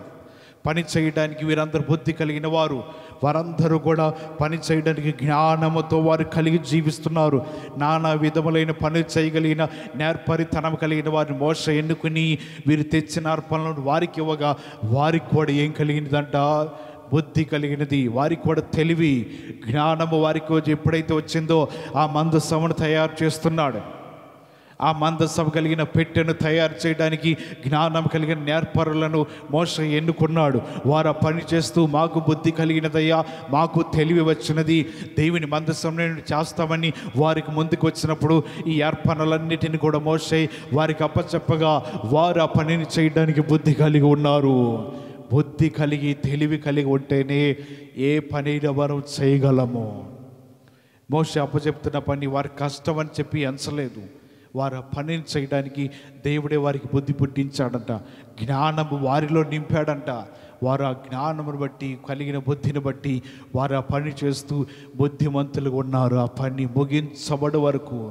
పని చేయడానికి వీరందరూ బుద్ధి కలిగిన వారు. వారందరూ కూడా పని చేయడానికి జ్ఞానముతో వారు కలిగి జీవిస్తున్నారు. నానా విధములైన పని చేయగలిగిన నేర్పరితనం కలిగిన వారిని మోషే ఎన్నుకుని వీరు తెచ్చిన అర్పణలను వారికి ఇవ్వగా వారికి కూడా ఏం కలిగినదంట? బుద్ధి కలిగినది. వారికి కూడా తెలివి, జ్ఞానము వారికి ఎప్పుడైతే వచ్చిందో ఆ మందసమును తయారు చేస్తున్నాడు. ఆ మందసం కలిగిన పెట్టెను తయారు చేయడానికి జ్ఞానం కలిగిన నేర్పరులను మోషే ఎన్నుకున్నాడు. వారు ఆ పని చేస్తూ మాకు బుద్ధి కలిగినదయ్యా, మాకు తెలివి వచ్చినది, దేవుని మందసం నేను చేస్తామని వారికి ముందుకు వచ్చినప్పుడు ఈ అర్పణలన్నిటిని కూడా మోషే వారికి అప్పచెప్పగా వారు ఆ పనిని చేయడానికి బుద్ధి కలిగి ఉన్నారు. బుద్ధి కలిగి తెలివి కలిగి ఉంటేనే ఏ పనిని మనం చేయగలము. మోషే అప్పచెప్తున్న పని వారి కష్టం అని చెప్పి ఎంచలేదు. వారు ఆ పనిని చేయడానికి దేవుడే వారికి బుద్ధి పుట్టించాడంట, జ్ఞానము వారిలో నింపాడంట. వారు ఆ జ్ఞానమును బట్టి, కలిగిన బుద్ధిని బట్టి వారు ఆ పని చేస్తూ బుద్ధిమంతులుగా ఉన్నారు. ఆ పని ముగించబడే వరకు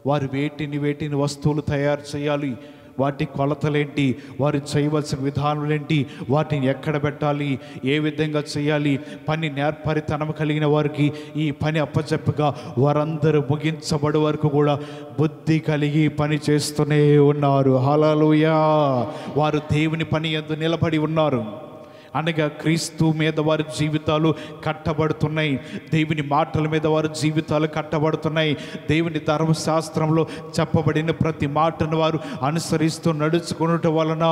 వారు వేటిని వస్తువులు తయారు చేయాలి, వాటి కొలతలేంటి, వారు చేయవలసిన విధానాలేంటి, వాటిని ఎక్కడ పెట్టాలి, ఏ విధంగా చేయాలి, పని నేర్పరితనం కలిగిన వారికి ఈ పని అప్పచెప్పగా వారందరూ ముగించబడే వరకు కూడా బుద్ధి కలిగి పని చేస్తూనే ఉన్నారు. హల్లెలూయా! వారు దేవుని పని యందు నిలబడి ఉన్నారు. అనగా క్రీస్తు మీద వారి జీవితాలు కట్టబడుతున్నాయి. దేవుని మాటల మీద వారి జీవితాలు కట్టబడుతున్నాయి. దేవుని ధర్మశాస్త్రంలో చెప్పబడిన ప్రతి మాటను వారు అనుసరిస్తూ నడుచుకునటం వలన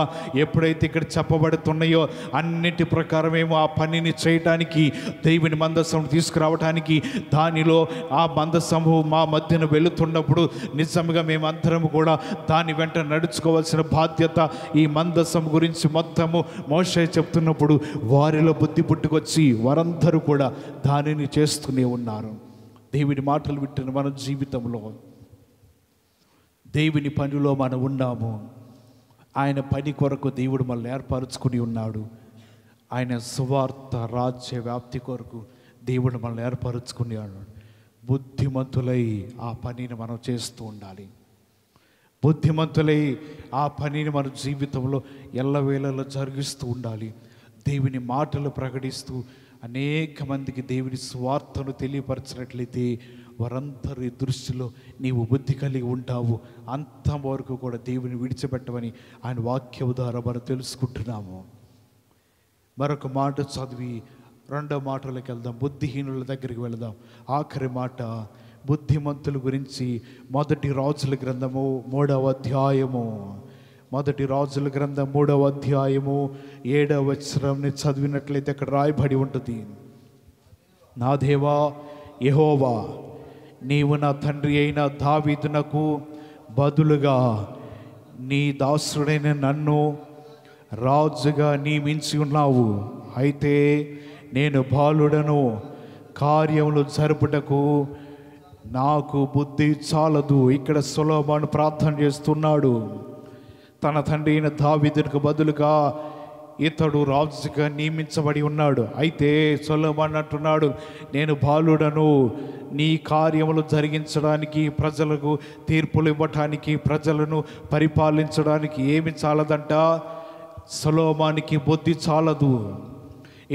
ఎప్పుడైతే ఇక్కడ చెప్పబడుతున్నాయో అన్నిటి ప్రకారమేమో ఆ పనిని చేయటానికి, దేవుని మందసం తీసుకురావటానికి, దానిలో ఆ మందసము మా మధ్యన వెళుతున్నప్పుడు నిజంగా మేమందరం కూడా దాని వెంట నడుచుకోవాల్సిన బాధ్యత ఈ మందసం గురించి మొత్తము మోషే చెప్తున్నప్పుడు వారిలో బుద్ధి పుట్టుకొచ్చి వారందరూ కూడా దానిని చేస్తూనే ఉన్నారు. దేవుని మాటలు వింటున్న మన జీవితంలో దేవుని పనిలో మనం ఉన్నాము. ఆయన పని కొరకు దేవుడు మనల్ని ఏర్పరచుకుని ఉన్నాడు. ఆయన సువార్త రాజ్య వ్యాప్తి కొరకు దేవుడు మనల్ని ఏర్పరచుకుని ఉన్నాడు. బుద్ధిమంతులై ఆ పనిని మనం చేస్తూ ఉండాలి. బుద్ధిమంతులై ఆ పనిని మన జీవితంలో ఎల్లవేళలో జరిగిస్తూ ఉండాలి. దేవుని మాటలు ప్రకటిస్తూ అనేక మందికి దేవుని స్వార్థను తెలియపరచినట్లయితే వారందరి దృష్టిలో నీవు బుద్ధి కలిగి ఉంటావు. అంతవరకు కూడా దేవుని విడిచిపెట్టమని ఆయన వాక్యం ద్వారా మనం తెలుసుకుంటున్నాము. మరొక మాట చదివి రెండో మాటలోకి వెళ్దాం. బుద్ధిహీనుల దగ్గరికి వెళదాం. ఆఖరి మాట బుద్ధిమంతుల గురించి మొదటి రాజుల గ్రంథము 3వ అధ్యాయము. మొదటి రాజుల గ్రంథం 3వ అధ్యాయము 7వ వచనాన్ని చదివినట్లయితే అక్కడ రాయబడి ఉంటుంది. నా దేవా యెహోవా, నీవు నా తండ్రి అయిన దావీదునకు బదులుగా నీ దాసుడైన నన్ను రాజుగా నియమించి ఉన్నావు. అయితే నేను బాలుడను, కార్యములు జరుపుటకు నాకు బుద్ధి చాలదు. ఇక్కడ సొలొమోను ప్రార్థన చేస్తున్నాడు. తన తండ్రి అయిన దావీదుకు బదులుగా ఇతడు రాజుగా నియమించబడి ఉన్నాడు. అయితే సొలొమోను అంటున్నాడు, నేను బాలుడను, నీ కార్యములు జరిగించడానికి, ప్రజలకు తీర్పులు ఇవ్వటానికి, ప్రజలను పరిపాలించడానికి ఏమి చాలదంట? సొలొమోనుకి బుద్ధి చాలదు.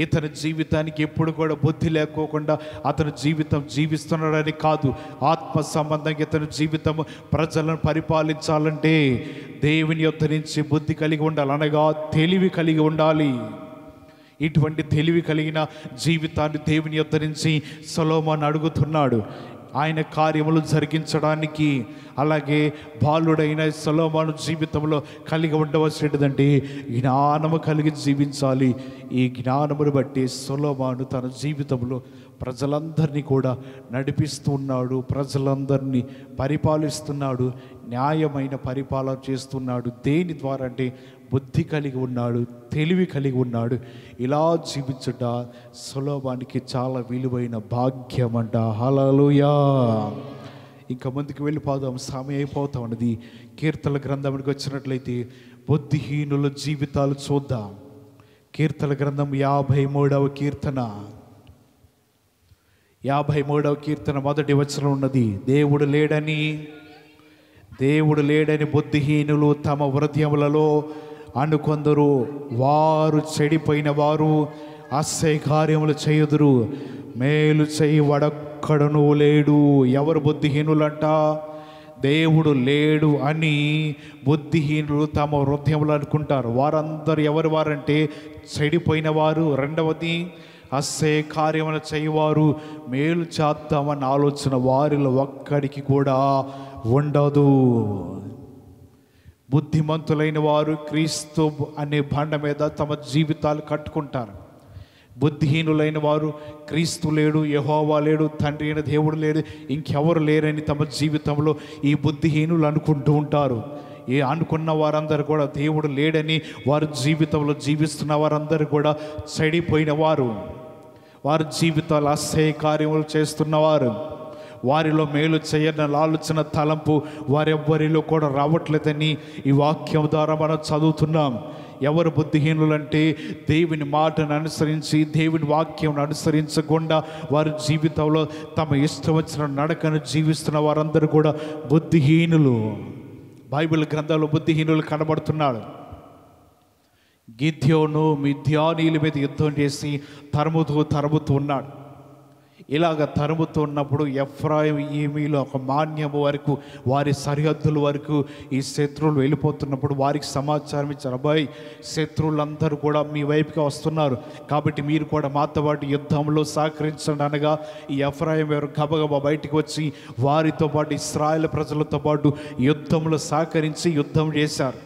ఇతని జీవితానికి ఎప్పుడు కూడా బుద్ధి లేకోకుండా అతని జీవితం జీవిస్తున్నాడని కాదు. ఆత్మ సంబంధంగా ఇతని జీవితం ప్రజలను పరిపాలించాలంటే దేవుని యొద్ద నుంచి బుద్ధి కలిగి ఉండాలి, అనగా తెలివి కలిగి ఉండాలి. ఇటువంటి తెలివి కలిగిన జీవితాన్ని దేవుని యొద్ద నుంచి సొలొమోను అడుగుతున్నాడు ఆయన కార్యములు జరిగించడానికి. అలాగే బాలుడైన సొలొమోను జీవితంలో కలిగి ఉండవలసినదంటే జ్ఞానము కలిగి జీవించాలి. ఈ జ్ఞానమును బట్టి సొలొమోను తన జీవితంలో ప్రజలందరినీ కూడా నడిపిస్తూ ఉన్నాడు, ప్రజలందరినీ పరిపాలిస్తున్నాడు, న్యాయమైన పరిపాలన చేస్తున్నాడు. దేని ద్వారా అంటే బుద్ధి కలిగి ఉన్నాడు, తెలివి కలిగి ఉన్నాడు. ఇలా జీవించుట సొలొమోనుకి చాలా విలువైన భాగ్యం అంట. హల్లెలూయా. ఇంకా ముందుకు వెళ్ళిపోదాం, సమయం అయిపోతా ఉన్నది. కీర్తనల గ్రంథానికి వచ్చినట్లయితే బుద్ధిహీనుల జీవితాలు చూద్దాం. కీర్తనల గ్రంథం 53వ కీర్తన 53వ కీర్తన మొదటి వచనం ఉన్నది. దేవుడు లేడని బుద్ధిహీనులు తమ హృదయములలో అనుకొందరు, వారు చెడిపోయిన వారు అసహ్య కార్యములు చేయుదురు, మేలు చేయవడొక్కడును లేడు. ఎవరు బుద్ధిహీనులంట? దేవుడు లేడు అని బుద్ధిహీనులు తమ హృదయములు అనుకుంటారు. వారందరూ ఎవరు వారంటే చెడిపోయిన వారు. రెండవది అసహ్య కార్యములు చేయవారు, మేలు చేద్దామన్న ఆలోచన వారిలో ఒక్కడికి కూడా ఉండదు. బుద్ధిమంతులైన వారు క్రీస్తు అనే బండ మీద తమ జీవితాలు కట్టుకుంటారు. బుద్ధిహీనులైన వారు క్రీస్తు లేడు, యెహోవా లేడు, తండ్రి అయిన దేవుడు లేడు, ఇంకెవరు లేరని తమ జీవితంలో ఈ బుద్ధిహీనులు అనుకుంటూ ఉంటారు. అనుకున్న వారందరూ కూడా దేవుడు లేడని వారి జీవితంలో జీవిస్తున్న వారందరూ కూడా చెడిపోయిన వారు, వారి జీవితాలు అసహ్య కార్యములు చేస్తున్నవారు, వారిలో మేలు చేయని ఆలోచన తలంపు వారెవ్వరిలో కూడా రావట్లేదని ఈ వాక్యం ద్వారా మనం చదువుతున్నాం. ఎవరు బుద్ధిహీనులంటే దేవుని మాటను అనుసరించి, దేవుని వాక్యం అనుసరించకుండా వారి జీవితంలో తమ ఇష్టం వచ్చిన నడకను జీవిస్తున్న వారందరూ కూడా బుద్ధిహీనులు. బైబిల్ గ్రంథంలో బుద్ధిహీనులు కనబడుతున్నాడు. గిద్యోను మిద్యానీయుల మీద యుద్ధం చేసి తరుముతూ ఉన్నాడు. ఇలాగ తరుముతూ ఉన్నప్పుడు ఎఫ్రాయిమీలో ఒక మాన్యము వరకు, వారి సరిహద్దుల వరకు ఈ శత్రువులు వెళ్ళిపోతున్నప్పుడు వారికి సమాచారం ఇచ్చారు, అబ్బాయి శత్రువులందరూ కూడా మీ వైపుగా వస్తున్నారు, కాబట్టి మీరు కూడా మాతో పాటు యుద్ధంలో సహకరించండి అనగా ఈ ఎఫ్రాయిం వారు గబగబా బయటికి వచ్చి వారితో పాటు ఇశ్రాయేలు ప్రజలతో పాటు యుద్ధంలో సహకరించి యుద్ధం చేశారు.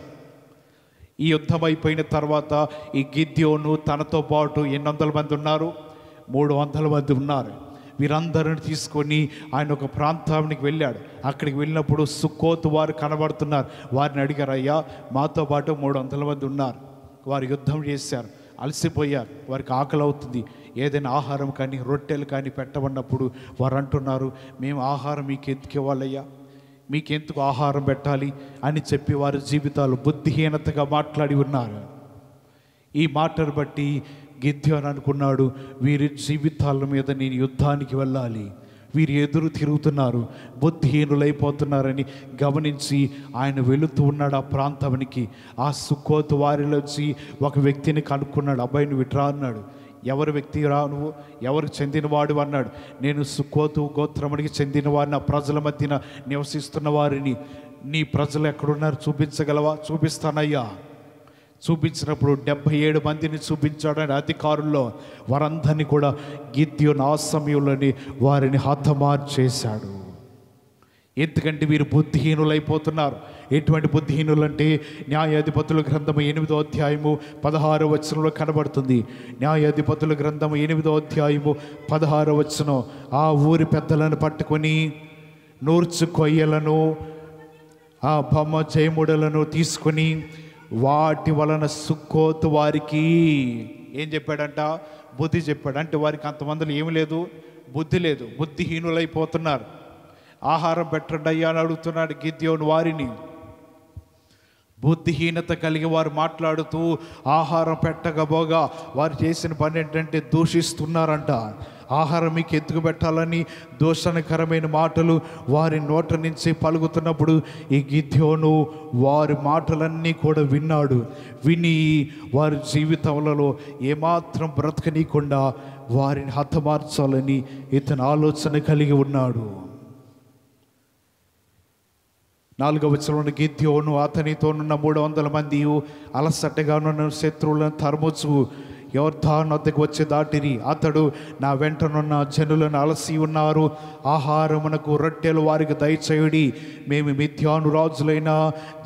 ఈ యుద్ధం అయిపోయిన తర్వాత ఈ గిద్యోను తనతో పాటు 800 మంది ఉన్నారు, 300 మంది ఉన్నారు. వీరందరిని తీసుకొని ఆయన ఒక ప్రాంతానికి వెళ్ళాడు. అక్కడికి వెళ్ళినప్పుడు సుక్కోతు వారు కనబడుతున్నారు. వారిని అడిగారు, అయ్యా మాతో పాటు 300 మంది ఉన్నారు, వారు యుద్ధం చేశారు, అలసిపోయారు, వారికి ఆకలి అవుతుంది, ఏదైనా ఆహారం కానీ రొట్టెలు కానీ పెట్టమన్నప్పుడు వారు అంటున్నారు, మేము ఆహారం మీకు ఎందుకు ఇవ్వాలయ్యా, మీకెందుకు ఆహారం పెట్టాలి అని చెప్పి వారి జీవితాలు బుద్ధిహీనతగా మాట్లాడి ఉన్నారు. ఈ మాటను బట్టి గిద్యోను అనుకున్నాడు, వీరి జీవితాల మీద నేను యుద్ధానికి వెళ్ళాలి, వీరు ఎదురు తిరుగుతున్నారు, బుద్ధిహీనులైపోతున్నారని గమనించి ఆయన వెళుతూ ఉన్నాడు ఆ ప్రాంతానికి. ఆ సుక్కోతు వారిలో వచ్చి ఒక వ్యక్తిని కనుక్కున్నాడు. అబ్బాయి నువ్వు ఇట్రా అన్నాడు. ఎవరు వ్యక్తి రా, నువ్వు ఎవరికి చెందినవాడు అన్నాడు. నేను సుక్కోతు గోత్రమునికి చెందినవాడిని, నా ప్రజల మధ్యన నివసిస్తున్న వారిని. నీ ప్రజలు ఎక్కడున్నారు చూపించగలవా? చూపిస్తానయ్యా. చూపించినప్పుడు 77 మందిని చూపించాడని అధికారుల్లో వారందరినీ కూడా గిద్యోను ఆ సమయంలోని వారిని హతమార్చేశాడు. ఎందుకంటే వీరు బుద్ధిహీనులైపోతున్నారు. ఎటువంటి బుద్ధిహీనులు అంటే న్యాయాధిపతుల గ్రంథము 8వ అధ్యాయము 16వ వచనంలో కనబడుతుంది. న్యాయాధిపతుల గ్రంథము 8వ అధ్యాయము 16వ వచనం, ఆ ఊరి పెద్దలను పట్టుకొని నూర్చు కొయ్యలను ఆ బొమ్మ జయముడలను తీసుకొని వాటి వలన సుక్కోతు వారికి ఏం చెప్పాడంట? బుద్ధి చెప్పాడు. అంటే వారికి అంతమందిలో ఏమి లేదు, బుద్ధి లేదు, బుద్ధిహీనులైపోతున్నారు. ఆహారం పెట్టండి అయ్యా అని అడుగుతున్నాడు గిద్యోను వారిని. బుద్ధిహీనత కలిగి వారు మాట్లాడుతూ ఆహారం పెట్టకపోగా వారు చేసిన పని ఏంటంటే దూషిస్తున్నారంట. ఆహారం మీకు ఎత్తుకు పెట్టాలని దోషణకరమైన మాటలు వారి నోట నుంచి పలుకుతున్నప్పుడు ఈ గిద్యోను వారి మాటలన్నీ కూడా విన్నాడు. విని వారి జీవితాలలో ఏమాత్రం బ్రతకనీయకుండా వారిని హతమార్చాలని ఇతను ఆలోచన కలిగి ఉన్నాడు. 4వ వచనంలో గిద్యోను అతనితోనున్న 300 మంది అలసటగానున్న శత్రువులను తరుముచు యొర్దాను వద్దకు వచ్చి దాటిరి. అతడు, నా వెంటనున్న జనులను అలసి ఉన్నారు, ఆహారమునకు రొట్టెలు వారికి దయచేయుడి. మేము మిద్యాను రాజులైన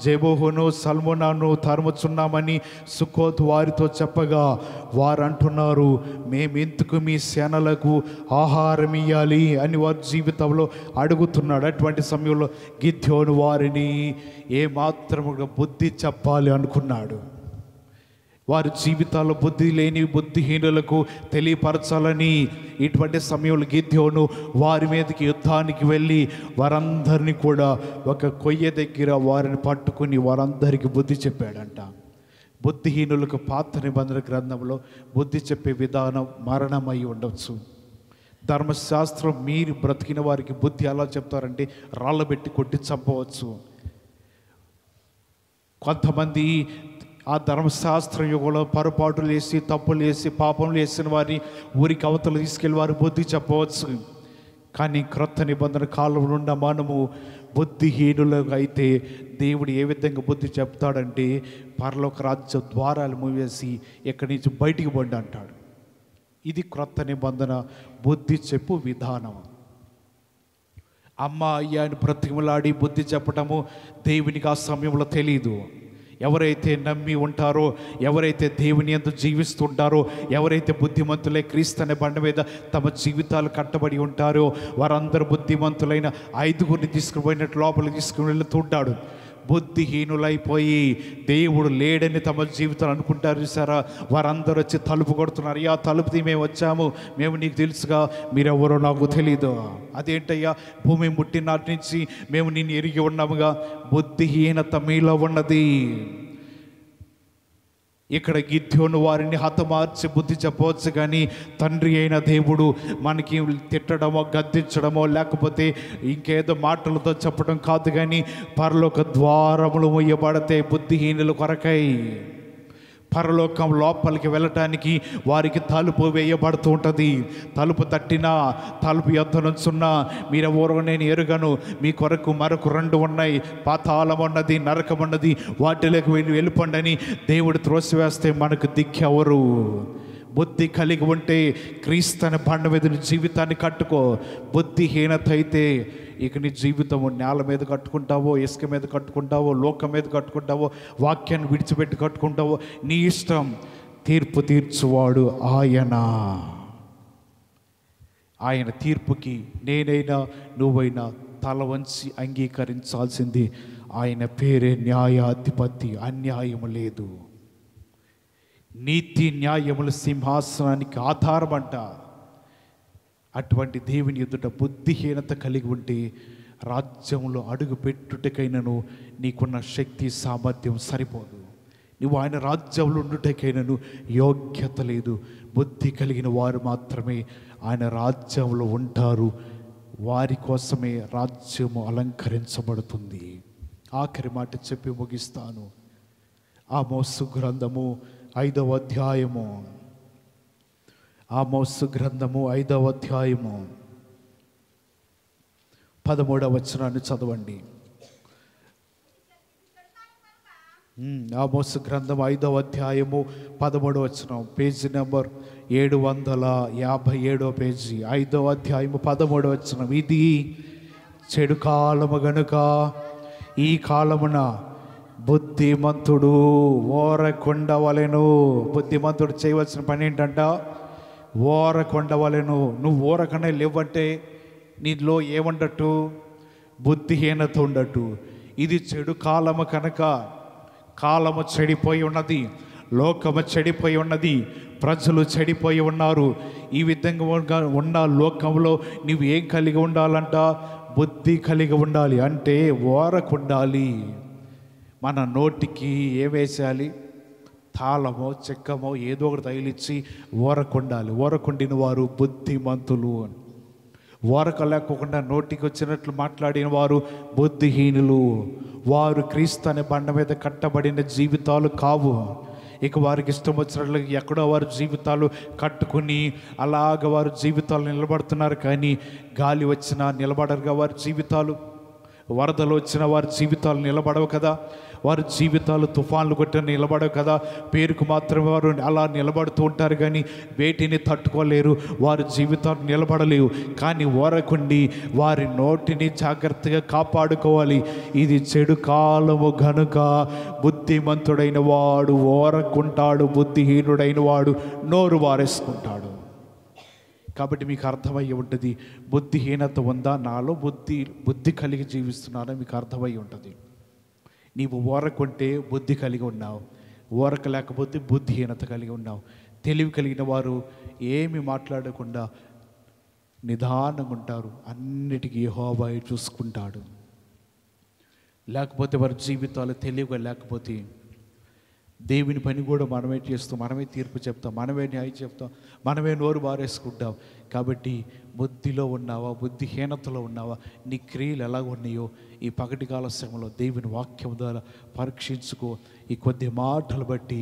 జెబోహును సల్మునాను తరుముచున్నామని సుక్కోతు వారితో చెప్పగా వారు అంటున్నారు, మేమెందుకు మీ సేనలకు ఆహారం ఇవ్వాలి అని వారి జీవితంలో అడుగుతున్నాడు. అటువంటి సమయంలో గిద్యోను వారిని ఏమాత్రముగా బుద్ధి చెప్పాలి అనుకున్నాడు. వారి జీవితాల్లో బుద్ధి లేని బుద్ధిహీనులకు తెలియపరచాలని ఇటువంటి సమయంలో గిద్యోను వారి మీదకి యుద్ధానికి వెళ్ళి వారందరినీ కూడా ఒక కొయ్య దగ్గర వారిని పట్టుకుని వారందరికీ బుద్ధి చెప్పాడంట. బుద్ధిహీనులకు పాత నిబంధన గ్రంథంలో బుద్ధి చెప్పే విధానం మరణమై ఉండవచ్చు. ధర్మశాస్త్రం మీరు బ్రతికిన వారికి బుద్ధి ఎలా చెప్తారంటే రాళ్ళబెట్టి కొట్టి చంపవచ్చు. కొంతమంది ఆ ధర్మశాస్త్ర యుగంలో పొరపాటులు వేసి తప్పులు వేసి పాపంలు వేసిన వారిని ఊరికి అవతలు తీసుకెళ్ళి వారు బుద్ధి చెప్పవచ్చు. కానీ క్రొత్త నిబంధన కాలంలో ఉన్న మనము బుద్ధిహీనులుగా అయితే దేవుడు ఏ విధంగా బుద్ధి చెప్తాడంటే పరలోక రాజ్య ద్వారాలు మూవేసి ఇక్కడి నుంచి బయటికి పండి అంటాడు. ఇది క్రొత్త నిబంధన బుద్ధి చెప్పు విధానం. అమ్మ అయ్యాని బ్రతిమలాడి బుద్ధి చెప్పటము దేవునికి ఆ సమయంలో తెలియదు. ఎవరైతే నమ్మి ఉంటారో, ఎవరైతే దేవుని యందు జీవిస్తుంటారో, ఎవరైతే బుద్ధిమంతులై క్రీస్తు అనే బండ మీద తమ జీవితాలు కట్టబడి ఉంటారో వారందరూ బుద్ధిమంతులైన 5గురిని తీసుకుపోయినట్టు లోపలికి తీసుకుని వెళుతుంటాడు. బుద్ధిహీనులైపోయి దేవుడు లేడని తమ జీవితాలు అనుకుంటారు చూసారా, వారందరూ వచ్చి తలుపు కొడుతున్నారు. అయ్యా తలుపుది మేము వచ్చాము, మేము నీకు తెలుసుగా, మీరెవరో నాకు తెలీదు. అదేంటయ్యా, భూమి ముట్టిన నాటి నుంచి మేము నిన్ను ఎరిగి ఉన్నాముగా. బుద్ధిహీనత మీలో ఉన్నది. ఇక్కడ గిద్యోను వారిని హతమార్చి బుద్ధి చెప్పవచ్చు, కానీ తండ్రి అయిన దేవుడు మనకి తిట్టడమో గద్దించడమో లేకపోతే ఇంకేదో మాటలతో చెప్పడం కాదు, కానీ పరలోక ద్వారములు మూయబడితే బుద్ధిహీనుల కొరకై పరలోకం లోపలికి వెళ్ళటానికి వారికి తలుపు వేయబడుతూ ఉంటుంది. తలుపు తట్టినా తలుపు యొద్ద నుంచున్నా మీరెవరో నేను ఎరుగను, మీ కొరకు మరొక 2 ఉన్నాయి, పాతాళం ఉన్నది, నరకం ఉన్నది, వాటిలోకి వెళ్ళిపోండి అని దేవుడు త్రోసివేస్తే మనకు దిక్కెవరు? బుద్ధి కలిగి ఉంటే క్రీస్తు అనే బండ మీద జీవితాన్ని కట్టుకో. బుద్ధిహీనత అయితే ఇక నీ జీవితము నేల మీద కట్టుకుంటావో, ఇసుక మీద కట్టుకుంటావో, లోకం మీద కట్టుకుంటావో, వాక్యాన్ని విడిచిపెట్టి కట్టుకుంటావో, నీ ఇష్టం. తీర్పు తీర్చువాడు ఆయన. ఆయన తీర్పుకి నేనైనా నువ్వైనా తల వంచి అంగీకరించాల్సింది. ఆయన పేరే న్యాయాధిపతి. అన్యాయం లేదు. నీతి న్యాయముల సింహాసనానికి ఆధారమంట. అటువంటి దేవుని ఎదుట బుద్ధిహీనత కలిగి ఉంటే రాజ్యంలో అడుగు పెట్టుటకైనను నీకున్న శక్తి సామర్థ్యం సరిపోదు. నువ్వు ఆయన రాజ్యంలో ఉండుటకైనను యోగ్యత లేదు. బుద్ధి కలిగిన వారు మాత్రమే ఆయన రాజ్యంలో ఉంటారు. వారి కోసమే రాజ్యము అలంకరించబడుతుంది. ఆఖరి మాట చెప్పి ముగిస్తాను. ఆమోసు గ్రంథము 5వ అధ్యాయము. ఆమోసు గ్రంథము 5వ అధ్యాయము 13వ వచనాన్ని చదవండి. ఆమోసు గ్రంథం 5వ అధ్యాయము 13వ వచనం, పేజీ నెంబర్ 757 పేజీ. 5వ అధ్యాయము 13వ వచనం. ఇది చెడు కాలము గనుక ఈ కాలమున బుద్ధిమంతుడు ఓరకొండవలెను. బుద్ధిమంతుడు చేయవలసిన పని ఏంటంట? ఓరకొండవలెను. నువ్వు ఓరకనే లేవంటే నీలో ఏముండట్టు? బుద్ధిహీనత ఉండట్టు. ఇది చెడు కాలము కనుక, కాలము చెడిపోయి ఉన్నది, లోకము చెడిపోయి ఉన్నది, ప్రజలు చెడిపోయి ఉన్నారు. ఈ విధంగా ఉన్న లోకంలో నువ్వు ఏం కలిగి ఉండాలంట? బుద్ధి కలిగి ఉండాలి. అంటే ఓరకుండాలి. మన నోటికి ఏం వేసేయాలి? తాళమో చెక్కమో ఏదో ఒకటి తగిలిచ్చి ఊరకుండాలి. ఊరకుండిన వారు బుద్ధిమంతులు అని. ఊరక లేకోకుండా నోటికి వచ్చినట్లు మాట్లాడిన వారు బుద్ధిహీనులు. వారు క్రీస్తు అనే బండ మీద కట్టబడిన జీవితాలు కావు. ఇక వారికి ఇష్టం వచ్చినట్లు ఎక్కడో వారి జీవితాలు కట్టుకుని అలాగ వారి జీవితాలు నిలబడుతున్నారు. కానీ గాలి వచ్చినా నిలబడరుగా వారి జీవితాలు. వరదలు వచ్చిన వారి జీవితాలు నిలబడవు కదా. వారి జీవితాలు తుఫాన్లు కొట్టిన నిలబడవు కదా. పేరుకు మాత్రమే వారు అలా నిలబడుతూ ఉంటారు, కానీ వేటిని తట్టుకోలేరు. వారి జీవితాలు నిలబడలేవు. కానీ ఓరకుండి వారి నోటిని జాగ్రత్తగా కాపాడుకోవాలి. ఇది చెడు కాలము గనుక బుద్ధిమంతుడైన వాడు ఓరకుంటాడు, బుద్ధిహీనుడైన వాడు నోరు వారేసుకుంటాడు. కాబట్టి మీకు అర్థమయ్యి ఉంటుంది, బుద్ధిహీనత ఉందా నాలో, బుద్ధి కలిగి జీవిస్తున్నానో మీకు అర్థమయ్యి ఉంటుంది. నీవు ఓరకుంటే బుద్ధి కలిగి ఉన్నావు, ఓరక లేకపోతే బుద్ధిహీనత కలిగి ఉన్నావు. తెలివి కలిగిన వారు ఏమి మాట్లాడకుండా నిదానంగా ఉంటారు. అన్నిటికీ యెహోవా చూసుకుంటాడు. లేకపోతే వారి జీవితాలు తెలివిగా లేకపోతే దేవుని పని కూడా మనమే చేస్తాం, మనమే తీర్పు చెప్తాం, మనమే న్యాయం చెప్తాం, మనమే నోరు బారేసుకుంటాం. కాబట్టి బుద్ధిలో ఉన్నావా, బుద్ధిహీనతలో ఉన్నావా, నీ క్రియలు ఎలాగ ఉన్నాయో ఈ పగటి కాల సమయంలో దేవుని వాక్యం ద్వారా పరీక్షించుకో. ఈ కొద్ది మాటలు బట్టి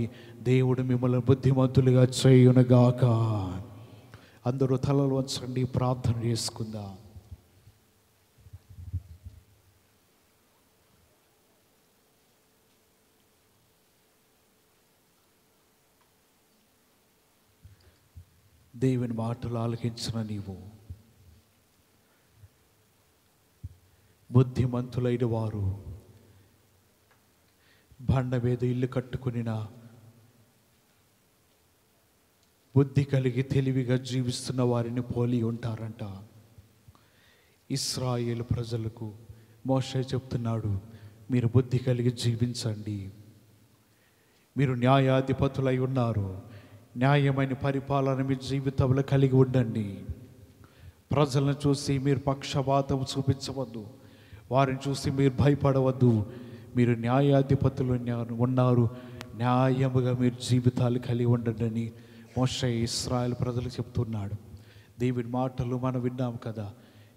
దేవుడు మిమ్మల్ని బుద్ధిమంతులుగా చేయునుగాక. అందరూ తలలు వంచండి, ప్రార్థన చేసుకుందాం. దేవుని మాటలు ఆలకించిన నీవు బుద్ధిమంతులైన వారు బండ మీద ఇల్లు కట్టుకునిన బుద్ధి కలిగి తెలివిగా జీవిస్తున్న వారిని పోలి ఉంటారంట. ఇశ్రాయేలు ప్రజలకు మోషే చెప్తున్నాడు, మీరు బుద్ధి కలిగి జీవించండి. మీరు న్యాయాధిపతులై ఉన్నారు, న్యాయమైన పరిపాలన మీ జీవితంలో కలిగి ఉండండి. ప్రజలను చూసి మీరు పక్షపాతం చూపించవద్దు, వారిని చూసి మీరు భయపడవద్దు. మీరు న్యాయాధిపతులు ఉన్నారు, న్యాయముగా మీరు జీవితాలు కలిగి ఉండండి అని మోషే ఇశ్రాయేలు ప్రజలు చెప్తున్నాడు. దేవుని మాటలు మనం విన్నాం కదా.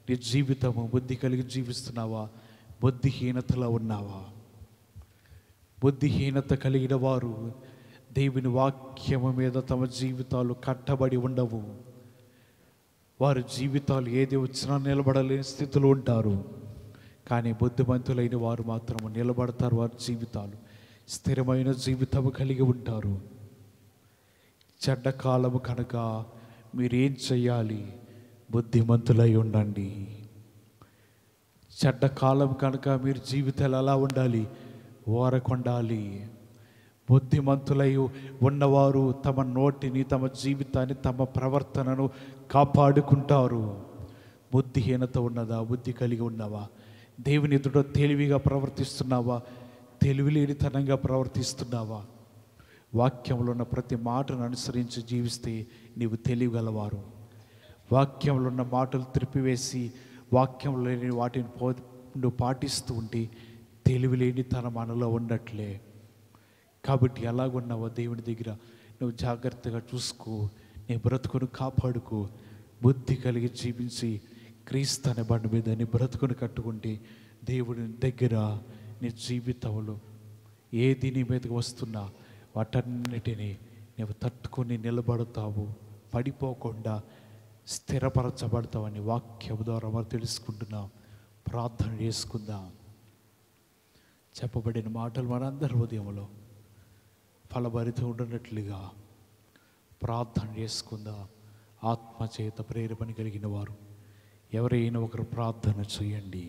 నీ జీవితము బుద్ధి కలిగి జీవిస్తున్నావా, బుద్ధిహీనతలో ఉన్నావా? బుద్ధిహీనత కలిగిన వారు దేవుని వాక్యము మీద తమ జీవితాలు కట్టబడి ఉండవు. వారి జీవితాలు ఏది వచ్చినా నిలబడలేని స్థితిలో ఉంటారు. కానీ బుద్ధిమంతులైన వారు మాత్రము నిలబడతారు. వారి జీవితాలు స్థిరమైన జీవితము కలిగి ఉంటారు. చెడ్డ కాలము కనుక మీరేం చెయ్యాలి? బుద్ధిమంతులై ఉండండి. చెడ్డ కాలం కనుక మీరు జీవితాలు ఎలా ఉండాలి? ఓరకొండాలి. బుద్ధిమంతులై ఉన్నవారు తమ నోటిని, తమ జీవితాన్ని, తమ ప్రవర్తనను కాపాడుకుంటారు. బుద్ధిహీనత ఉన్నదా? బుద్ధి కలిగి ఉన్నావా? దేవుని ఎదుట తెలివిగా ప్రవర్తిస్తున్నావా? తెలివిలేనితనంగా ప్రవర్తిస్తున్నావా? వాక్యంలో ఉన్న ప్రతి మాటను అనుసరించి జీవిస్తే నీవు తెలియగలవారు. వాక్యంలో ఉన్న మాటలు త్రిప్పివేసి వాక్యంలో లేని వాటిని నువ్వు పాటిస్తూ ఉంటే తెలివిలేని తన మనలో ఉండట్లే. కాబట్టి ఎలాగున్నావో దేవుని దగ్గర నువ్వు జాగ్రత్తగా చూసుకో. నీ బ్రతుకును కాపాడుకో. బుద్ధి కలిగి జీవించి క్రీస్తు అనే బండ మీద నీ బ్రతుకును కట్టుకుంటే దేవుని దగ్గర నీ జీవితంలో ఏది నీ మీదకి వస్తున్నా వాటన్నిటినీ నువ్వు తట్టుకొని నిలబడతావు. పడిపోకుండా స్థిరపరచబడతావని వాక్యం ద్వారా మనం తెలుసుకుంటున్నాం. ప్రార్థన చేసుకుందాం. చెప్పబడిన మాటలు మనందరి హృదయంలో ఫలభరితం ఉండనట్లుగా ప్రార్థన చేసుకుందాం. ఆత్మచేత ప్రేరేపణ కలిగిన వారు ఎవరైనా ఒకరు ప్రార్థన చేయండి.